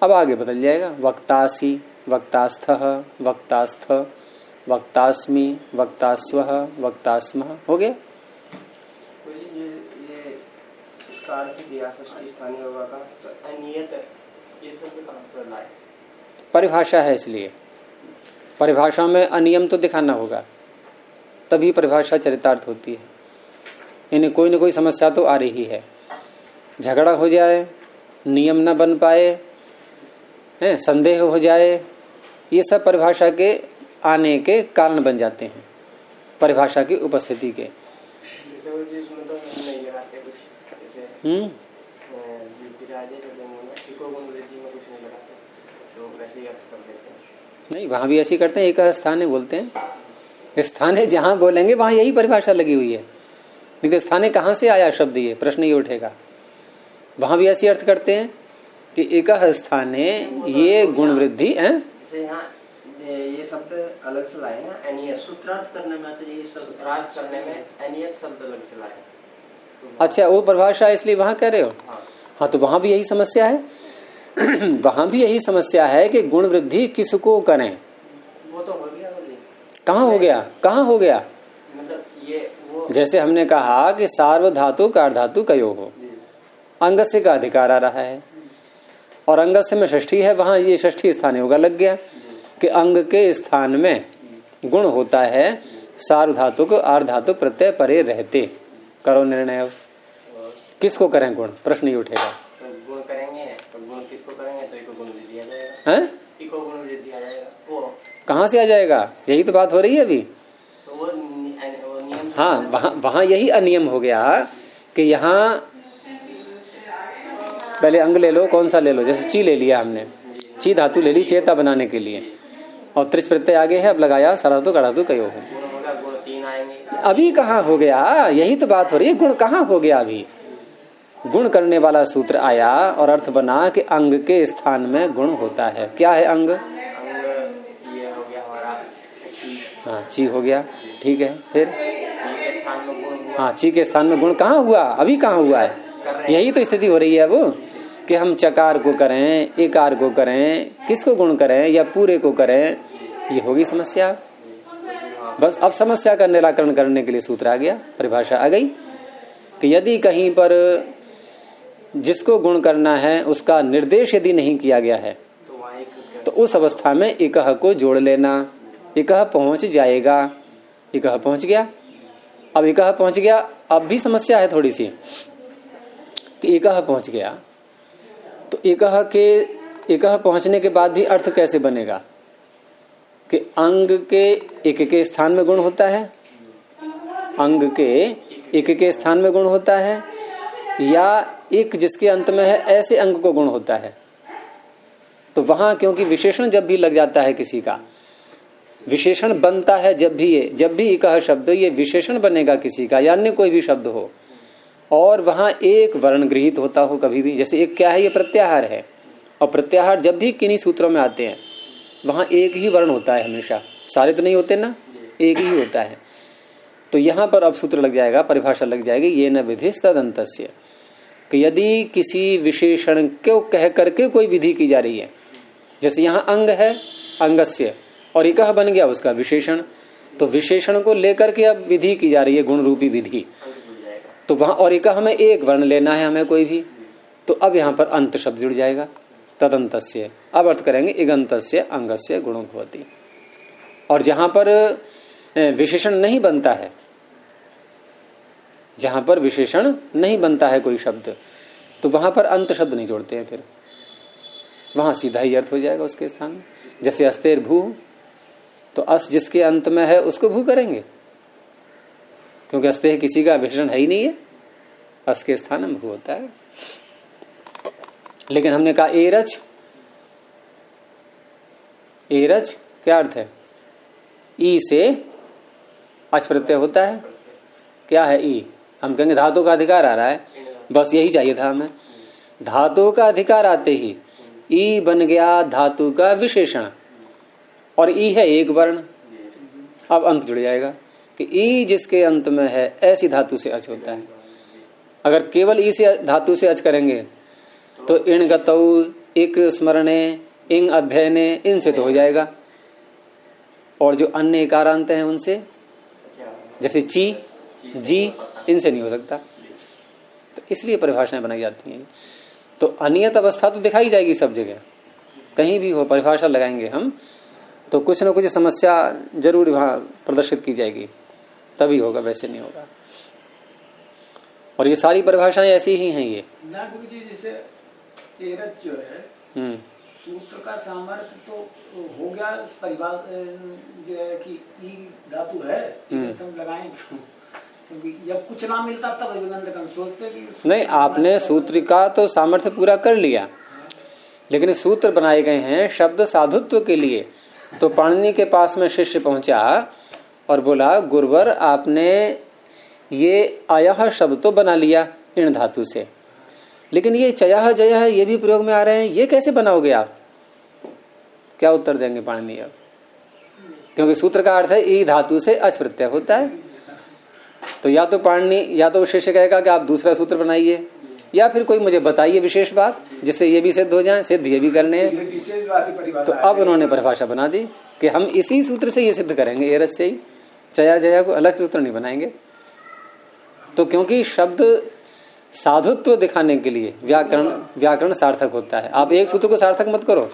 अब आगे बदल जाएगा। वक्तासी, वक्तास्थः, वक्तास्थ, वक्तास्मि, वक्तास्वः, वक्तास्मः। हो गया। ये इसका अर्थ दिया षष्ठी स्थानीय होगा का अनियत, ये सब कहां से लाए? परिभाषा है, इसलिए परिभाषा में अनियम तो दिखाना होगा, तभी परिभाषा चरितार्थ होती है। इन्हें कोई न कोई समस्या तो आ रही है। झगड़ा हो जाए, नियम न बन पाए, संदेह हो जाए, ये सब परिभाषा के आने के कारण बन जाते हैं, परिभाषा की उपस्थिति के। नहीं, वहां भी ऐसी करते हैं, एक स्थाने बोलते हैं। स्थाने जहां बोलेंगे वहां यही परिभाषा लगी हुई है। नहीं तो स्थाने कहां से आया शब्द, ये प्रश्न ये उठेगा। वहां भी ऐसी अर्थ करते हैं कि एक स्थाने ये गुण वृद्धि है। जैसे यहाँ ये शब्द अलग से लाए ना, अनियत सूत्रार्थ करने में, अच्छा ये सूत्रार्थ करने में अनियत शब्द अलग से लाए। अच्छा, वो परिभाषा इसलिए वहां कह रहे हो? हाँ, तो वहां भी यही समस्या है। वहां भी यही समस्या है कि गुण वृद्धि किसको करें। वो तो हो गया, कहाँ हो गया? कहाँ हो गया? मतलब ये वो जैसे हमने कहा कि सार्वधातु कार्धातु कयो हो, अंगस्य का अधिकार आ रहा है और अंगस्य में षष्ठी है, वहां ये षष्ठी स्थान होगा लग गया कि अंग के स्थान में गुण होता है। सार्वधातु को आर्धातु प्रत्यय परे रहते। करो निर्णय। अब किसको करें गुण? प्रश्न ही उठेगा। तो गुण करेंगे तो गुण किसको करेंगे? तो इको गुण दे दिया जाएगा। हैं? इको गुण दे दिया जाएगा। वो कहाँ से आ जाएगा? यही तो बात हो रही है अभी। तो वो नियम। हाँ, वहां यही अनियम हो गया कि यहाँ पहले अंग ले लो, कौन सा ले लो? जैसे ची ले लिया हमने, ची धातु ले ली चेता बनाने के लिए, और त्रिश प्रत्यय आगे है, अब लगाया साधातु कधातु कयो हो। गुण 3 आएंगे। अभी कहाँ हो गया? यही तो बात हो रही है। गुण कहाँ हो गया? अभी गुण करने वाला सूत्र आया और अर्थ बना कि अंग के स्थान में गुण होता है। क्या है अंग? ये हो गया हमारा ची। हाँ, ची हो गया, ठीक है। फिर ची के स्थान में गुण हुआ। हाँ, ची के स्थान में गुण कहाँ हुआ? अभी कहाँ हुआ है? यही तो स्थिति हो रही है अब कि हम चकार को करें, एकार को करें, किसको गुण करें या पूरे को करें, ये होगी समस्या। बस अब समस्या का निराकरण करने के लिए सूत्र आ गया, परिभाषा आ गई कि यदि कहीं पर जिसको गुण करना है उसका निर्देश यदि नहीं किया गया है तो उस अवस्था में इकह को जोड़ लेना। इकह पहुंच जाएगा। इकह पहुंच गया। अब इकह पहुंच गया, अब भी समस्या है थोड़ी सी कि इकह पहुंच गया तो इकह पहुंचने के बाद भी अर्थ कैसे बनेगा कि अंग के एक के स्थान में गुण होता है, अंग के एक के स्थान में गुण होता है, या एक जिसके अंत में है ऐसे अंग को गुण होता है। तो वहां क्योंकि विशेषण जब भी लग जाता है, किसी का विशेषण बनता है, जब भी इकह शब्द ये विशेषण बनेगा किसी का, या अन्य कोई भी शब्द हो, और वहां एक वर्ण गृहीत होता हो कभी भी, जैसे एक क्या है, ये प्रत्याहार है, और प्रत्याहार जब भी किन्हीं सूत्रों में आते हैं वहां एक ही वर्ण होता है हमेशा, सारे तो नहीं होते ना, एक ही होता है। तो यहां पर अब सूत्र लग जाएगा, परिभाषा लग जाएगी, ये न विधि तदंतस्य, कि यदि किसी विशेषण को कह करके कोई विधि की जा रही है, जैसे यहाँ अंग है, अंगस्य, और इकह बन गया उसका विशेषण, तो विशेषण को लेकर के अब विधि की जा रही है, गुण रूपी विधि। तो वहां और एक हमें एक वर्ण लेना है हमें कोई भी, तो अब यहां पर अंत शब्द जुड़ जाएगा, तदंतस्य। अब अर्थ करेंगे इगंतस्य अंगस्य गुणो भवति। और जहां पर विशेषण नहीं बनता है, जहां पर विशेषण नहीं बनता है कोई शब्द, तो वहां पर अंत शब्द नहीं जोड़ते हैं, फिर वहां सीधा ही अर्थ हो जाएगा उसके स्थान में। जैसे अस्तेर भू, तो अस जिसके अंत में है उसको भू करेंगे, क्योंकि अस्तेह किसी का विशेषण है ही नहीं है, अस के स्थान में भू होता है। लेकिन हमने कहा एरच, एरच क्या अर्थ है? ई से अच प्रत्यय होता है। क्या है ई? हम कहेंगे धातु का अधिकार आ रहा है, बस यही चाहिए था हमें। धातु का अधिकार आते ही ई बन गया धातु का विशेषण, और ई है एक वर्ण। अब अंत जुड़ जाएगा कि ई जिसके अंत में है ऐसी धातु से अच होता है। अगर केवल ई से धातु से अच करेंगे तो इण गतौ, इक स्मरणे, इंग अध्ययने, इनसे तो हो जाएगा। और जो अन्य एकारांत हैं उनसे, जैसे ची, जी, इनसे नहीं हो सकता। तो इसलिए परिभाषाएं बनाई जाती हैं। तो अनियत अवस्था तो दिखाई जाएगी सब जगह, कहीं भी हो परिभाषा लगाएंगे हम तो कुछ न कुछ समस्या जरूर वहां प्रदर्शित की जाएगी, तभी होगा, वैसे नहीं होगा। और ये सारी परिभाषाएं ऐसी ही हैं। ये ना गुरु जी, जैसे एरच जो है सूत्र का सामर्थ्य तो हो गया, परिभाषा जो है कि ई धातु है, हम लगाएं क्योंकि जब कुछ ना मिलता तब विगंध हम सोचते कि नहीं, आपने सूत्र का तो सामर्थ्य पूरा कर लिया, लेकिन सूत्र बनाए गए हैं शब्द साधुत्व के लिए। तो पाणिनि के पास में शिष्य पहुंचा और बोला, गुरुवर आपने ये अयह शब्द तो बना लिया इण धातु से, लेकिन ये चयः जयः ये भी प्रयोग में आ रहे हैं, ये कैसे बनाओगे आप? क्या उत्तर देंगे पाणिनि अब? क्योंकि सूत्र का अर्थ है ई धातु से अच प्रत्यय होता है। तो या तो पाणिनि, या तो शिष्य कहेगा कि आप दूसरा सूत्र बनाइए, या फिर कोई मुझे बताइए विशेष बात जिससे ये भी सिद्ध हो जाए, सिद्ध ये भी करने हैं। तो अब उन्होंने परिभाषा बना दी कि हम इसी सूत्र से ये सिद्ध करेंगे, एरस से ही, चया जया को अलग सूत्र नहीं बनाएंगे। तो क्योंकि शब्द साधुत्व दिखाने के लिए व्याकरण सार्थक होता है। आप एक सूत्र को सार्थक मत करो,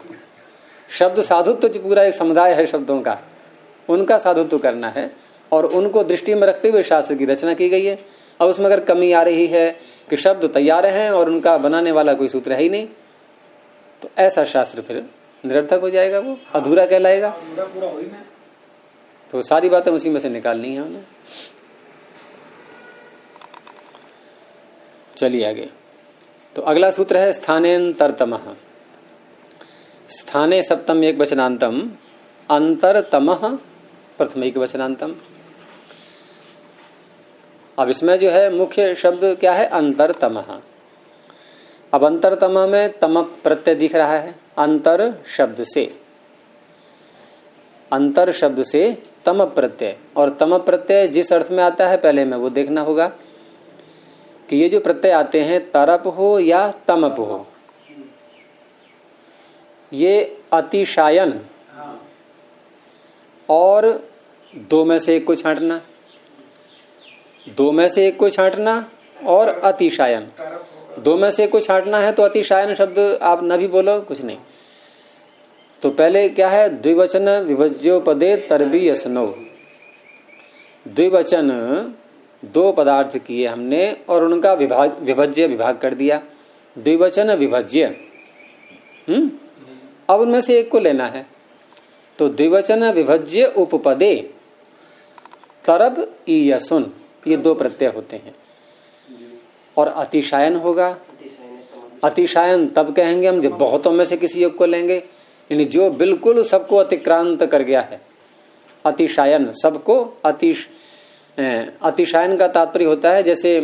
शब्द साधुत्व जो पूरा एक समुदाय है शब्दों का, उनका साधुत्व करना है, और उनको दृष्टि में रखते हुए शास्त्र की रचना की गई है। अब उसमें अगर कमी आ रही है कि शब्द तैयार हैं और उनका बनाने वाला कोई सूत्र है ही नहीं, तो ऐसा शास्त्र फिर निरर्थक हो जाएगा, वो अधूरा कहलाएगा। तो सारी बातें उसी में से निकालनी है उन्हें। चलिए आगे। तो अगला सूत्र है स्थानेन्तरतमः। स्थाने सप्तम एक वचनांतम, अंतरतमः प्रथम एक वचनांतम। अब इसमें जो है मुख्य शब्द क्या है? अंतरतमः। अब अंतरतमः में तम प्रत्यय दिख रहा है, अंतर शब्द से, अंतर शब्द से तम प्रत्यय। और तम प्रत्यय जिस अर्थ में आता है पहले में वो देखना होगा कि ये जो प्रत्यय आते हैं तरप हो या तमप हो, ये अतिशायन और दो में से एक को छांटना, दो में से एक को छांटना और अतिशायन, दो में से एक को छांटना है तो अतिशायन शब्द आप न भी बोलो, कुछ नहीं। तो पहले क्या है? द्विवचन विभज्योपदे तरबी यसनो। द्विवचन दो पदार्थ किए हमने और उनका विभज्य विभाग कर दिया, द्विवचन विभज्य। अब उनमें से एक को लेना है, तो द्विवचन विभज्य उपपदे तरब ईयसुन, ये दो प्रत्यय होते हैं। और अतिशायन होगा, अतिशायन तब कहेंगे हम जब बहुतों में से किसी एक को लेंगे, यानी जो बिल्कुल सबको अतिक्रांत कर गया है। अतिशायन सबको, अतिशायन का तात्पर्य होता है जैसे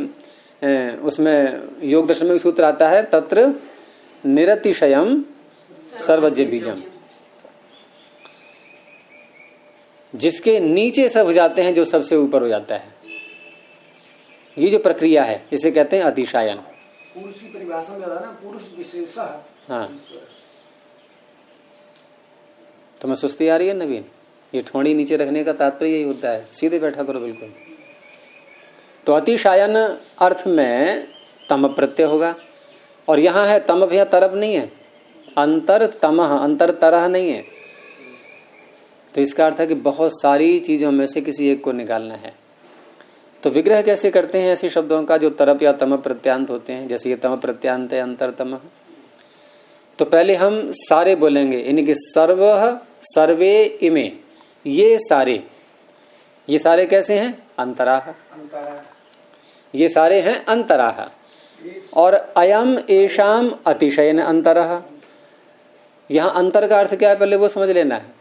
उसमें योग दर्शन में सूत्र आता है, तत्र निरतिशयम सर्वज्ञ बीजम, जिसके नीचे सब हो जाते हैं जो सबसे ऊपर हो जाता है। ये जो प्रक्रिया है इसे कहते हैं अतिशायन। पुरुष की परिभाषा में ना, पुरुष विशेषः। हाँ, तुम्हें सुस्ती आ रही है नवीन? ये ठोड़ी नीचे रखने का तात्पर्य यही होता है, सीधे बैठा करो बिल्कुल। तो अतिशायन अर्थ में तम प्रत्यय होगा, और यहां है तम या तरफ नहीं है, अंतर तमह, अंतर तरह नहीं है। तो इसका अर्थ है कि बहुत सारी चीजों में से किसी एक को निकालना है। तो विग्रह कैसे करते हैं ऐसे शब्दों का जो तरफ या तम प्रत्यांत होते हैं, जैसे ये तम प्रत्यांत है अंतर तमह। तो पहले हम सारे बोलेंगे, यानी कि सर्व सर्वे इमे, ये सारे कैसे हैं? अंतराह, ये सारे हैं अंतराह। और अयम एषाम अतिशयन अंतरः, यहां अंतर का अर्थ क्या है पहले वो समझ लेना है।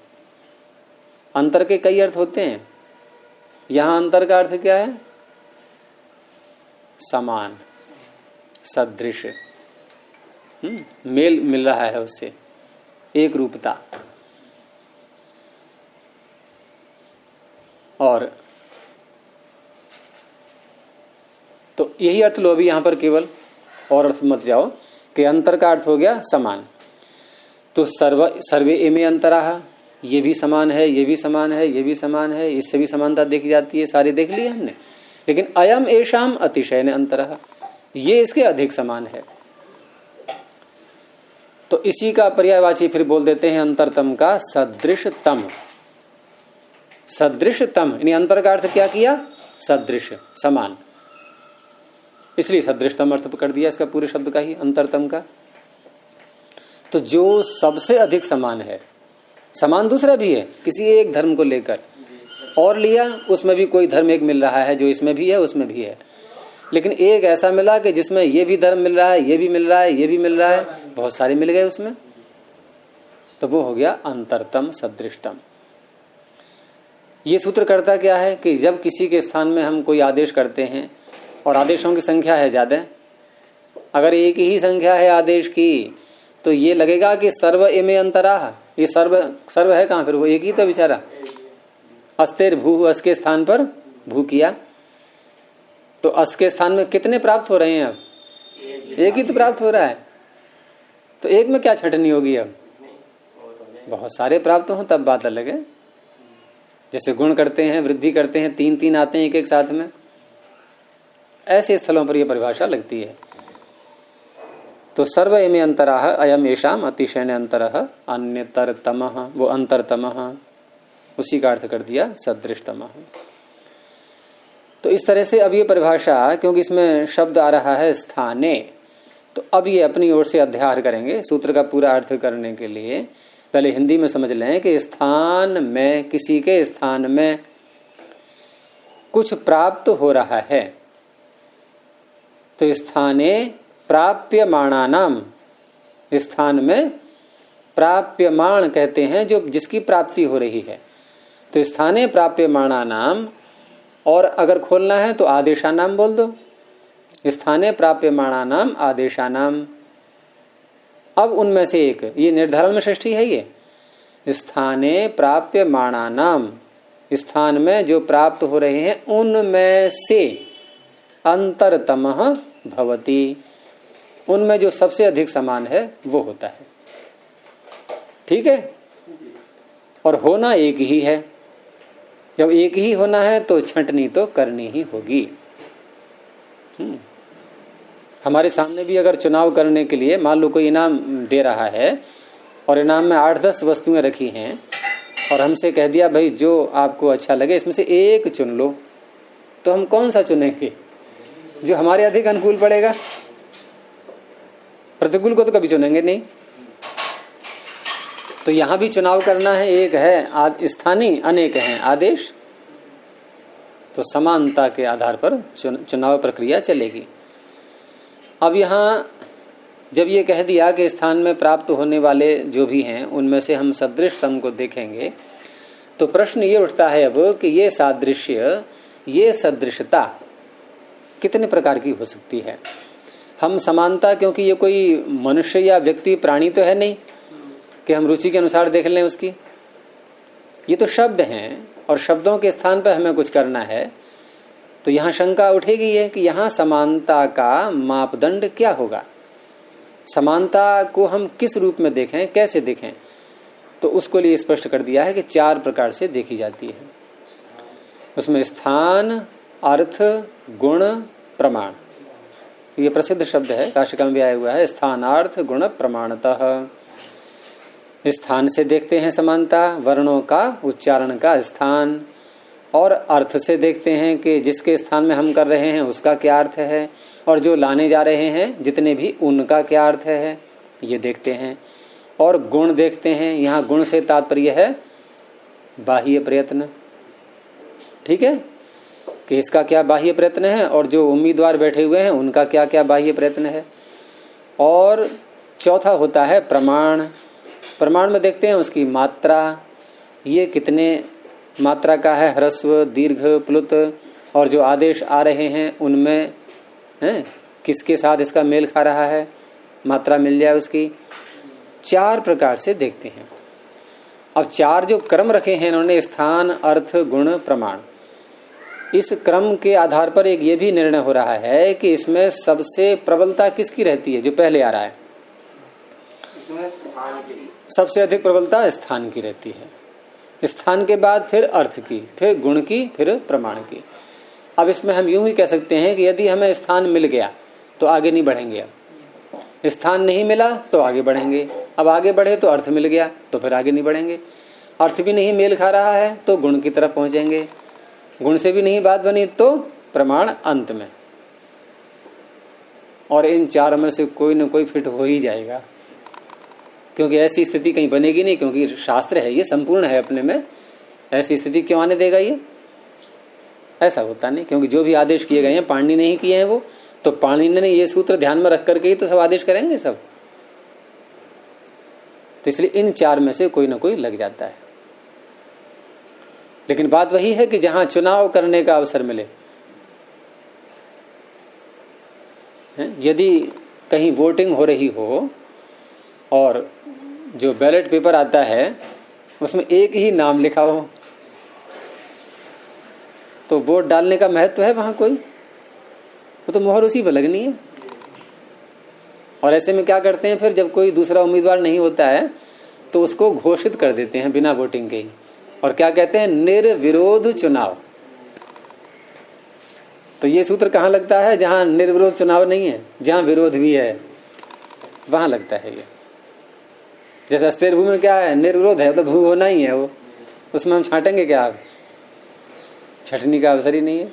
अंतर के कई अर्थ होते हैं, यहां अंतर का अर्थ क्या है? समान, सदृश, मेल मिल रहा है उससे, एक रूपता। और तो यही अर्थ लो अभी यहां पर, केवल और अर्थ मत जाओ कि अंतर का अर्थ हो गया समान। तो सर्वे इमे अंतराह, ये भी समान है, ये भी समान है, ये भी समान है, इससे भी समानता देखी जाती है, सारे देख लिए हमने। लेकिन अयम एषाम अतिशयन अंतरः, ये इसके अधिक समान है। तो इसी का पर्यायवाची फिर बोल देते हैं अंतरतम का सदृशतम। सदृशतम यानी अंतर का अर्थ क्या किया? सदृश, समान, इसलिए सदृशतम अर्थ कर दिया इसका पूरे शब्द का ही, अंतरतम का। तो जो सबसे अधिक समान है, समान दूसरा भी है किसी एक धर्म को लेकर, और लिया उसमें भी कोई धर्म एक मिल रहा है जो इसमें भी है उसमें भी है, लेकिन एक ऐसा मिला कि जिसमें ये भी धर्म मिल रहा है, ये भी मिल रहा है, ये भी मिल रहा है, बहुत सारे मिल गए उसमें, तो वो हो गया अंतरतम सदृष्टम। ये सूत्र करता क्या है कि जब किसी के स्थान में हम कोई आदेश करते हैं और आदेशों की संख्या है ज्यादा, अगर एक ही संख्या है आदेश की, तो ये लगेगा कि सर्व इमे अंतराह, ये सर्व है कहां, फिर वो एक ही तो बेचारा। अस्तेर भू, अस के स्थान पर भू किया, तो अस के स्थान में कितने प्राप्त हो रहे हैं? अब एक ही तो प्राप्त हो रहा है, तो एक में क्या छटनी होगी? अब बहुत सारे प्राप्त हो तब बात अलग है। जैसे गुण करते हैं, वृद्धि करते हैं, 3 आते हैं एक साथ में, ऐसे स्थलों पर यह परिभाषा लगती है। तो सर्व इमे अंतराह अयम एषाम अतिशयन अंतरः अन्यतरतमः, वो अंतरतमः, उसी का अर्थ कर दिया सदृशतमः। तो इस तरह से अब ये परिभाषा, क्योंकि इसमें शब्द आ रहा है स्थाने, तो अब ये अपनी ओर से अध्याय करेंगे सूत्र का पूरा अर्थ करने के लिए। पहले हिंदी में समझ लें कि स्थान में, किसी के स्थान में कुछ प्राप्त हो रहा है, तो स्थाने प्राप्यमाणानाम, स्थान में प्राप्यमाण कहते हैं जो जिसकी प्राप्ति हो रही है, तो स्थाने प्राप्यमाणानाम, और अगर खोलना है तो आदेशानाम बोल दो, स्थाने प्राप्यमाणानाम आदेशानाम। अब उनमें से एक, ये निर्धारण में षष्ठी है, ये स्थाने प्राप्यमाणानाम, स्थान में जो प्राप्त हो रहे हैं उनमें से अंतरतमः भवति, उनमें जो सबसे अधिक समान है वो होता है। ठीक है, और होना एक ही है। जब एक ही होना है तो छंटनी तो करनी ही होगी। हमारे सामने भी अगर चुनाव करने के लिए मान लो कोई इनाम दे रहा है, और इनाम में 8-10 वस्तुएं रखी हैं, और हमसे कह दिया भाई जो आपको अच्छा लगे इसमें से एक चुन लो, तो हम कौन सा चुनेंगे? जो हमारे अधिक अनुकूल पड़ेगा। प्रतिकूल को तो कभी चुनेंगे नहीं। तो यहां भी चुनाव करना है, एक है स्थानीय, अनेक हैं आदेश, तो समानता के आधार पर चुनाव प्रक्रिया चलेगी। अब यहां जब ये कह दिया कि स्थान में प्राप्त होने वाले जो भी हैं उनमें से हम सदृशतम को देखेंगे, तो प्रश्न ये उठता है अब कि ये सादृश्य, ये सदृशता कितने प्रकार की हो सकती है? हम समानता, क्योंकि ये कोई मनुष्य या व्यक्ति प्राणी तो है नहीं कि हम रुचि के अनुसार देख लें उसकी, ये तो शब्द हैं और शब्दों के स्थान पर हमें कुछ करना है। तो यहां शंका उठेगी है कि यहां समानता का मापदंड क्या होगा, समानता को हम किस रूप में देखें, कैसे देखें? तो उसको लिए स्पष्ट कर दिया है कि 4 प्रकार से देखी जाती है। उसमें स्थान, अर्थ गुण प्रमाण, ये प्रसिद्ध शब्द है, काशिका में भी आया हुआ है। स्थानार्थ गुण प्रमाणतः, स्थान से देखते हैं समानता, वर्णों का उच्चारण का स्थान, और अर्थ से देखते हैं कि जिसके स्थान में हम कर रहे हैं उसका क्या अर्थ है, और जो लाने जा रहे हैं जितने भी उनका क्या अर्थ है ये देखते हैं। और गुण देखते हैं, यहाँ गुण से तात्पर्य है बाह्य प्रयत्न, ठीक है, कि इसका क्या बाह्य प्रयत्न है और जो उम्मीदवार बैठे हुए हैं उनका क्या क्या बाह्य प्रयत्न है। और चौथा होता है प्रमाण, प्रमाण में देखते हैं उसकी मात्रा, ये कितने मात्रा का है, ह्रस्व दीर्घ प्लुत, और जो आदेश आ रहे हैं उनमें किसके साथ इसका मेल खा रहा है, मात्रा मिल जाए उसकी। 4 प्रकार से देखते हैं। अब 4 जो क्रम रखे हैं इन्होंने, स्थान अर्थ गुण प्रमाण, इस क्रम के आधार पर एक ये भी निर्णय हो रहा है कि इसमें सबसे प्रबलता किसकी रहती है, जो पहले आ रहा है, सबसे अधिक प्रबलता स्थान की रहती है। स्थान के बाद फिर अर्थ की, फिर गुण की, फिर प्रमाण की। अब इसमें हम यूं ही कह सकते हैं कि यदि हमें स्थान मिल गया तो आगे नहीं बढ़ेंगे, अब स्थान नहीं मिला तो आगे बढ़ेंगे, अब आगे बढ़े तो अर्थ मिल गया तो फिर आगे नहीं बढ़ेंगे, अर्थ भी नहीं मेल खा रहा है तो गुण की तरफ पहुंचेंगे, गुण से भी नहीं बात बनी तो प्रमाण अंत में, और इन 4 में से कोई न कोई फिट हो ही जाएगा, क्योंकि ऐसी स्थिति कहीं बनेगी नहीं, क्योंकि शास्त्र है ये संपूर्ण है अपने में, ऐसी स्थिति क्यों आने देगा ये, ऐसा होता नहीं, क्योंकि जो भी आदेश किए गए हैं पाणिनि ने ही किए हैं वो, तो पाणिनि ने ये सूत्र ध्यान में रख करके ही तो सब आदेश करेंगे सब, तो इसलिए इन 4 में से कोई ना कोई लग जाता है। लेकिन बात वही है कि जहां चुनाव करने का अवसर मिले, यदि कहीं वोटिंग हो रही हो और जो बैलेट पेपर आता है उसमें एक ही नाम लिखा हो, तो वोट डालने का महत्व है वहां कोई, वो तो मोहर उसी पर लगनी है। और ऐसे में क्या करते हैं फिर, जब कोई दूसरा उम्मीदवार नहीं होता है तो उसको घोषित कर देते हैं बिना वोटिंग के ही, और क्या कहते हैं, निर्विरोध चुनाव। तो ये सूत्र कहाँ लगता है, जहां निर्विरोध चुनाव नहीं है, जहां विरोध भी है वहां लगता है ये। जैसे अस्थिर भू में क्या है, निर्विरोध है तो भू होना ही है, वो उसमें हम छाटेंगे क्या, छटनी का अवसर ही नहीं है।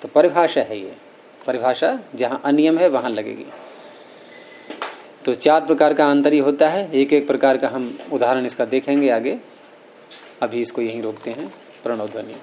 तो परिभाषा है ये, परिभाषा जहां अनियम है वहां लगेगी। तो 4 प्रकार का अंतर ही होता है, एक एक प्रकार का हम उदाहरण इसका देखेंगे आगे, अभी इसको यहीं रोकते हैं। प्रणव ध्वनि।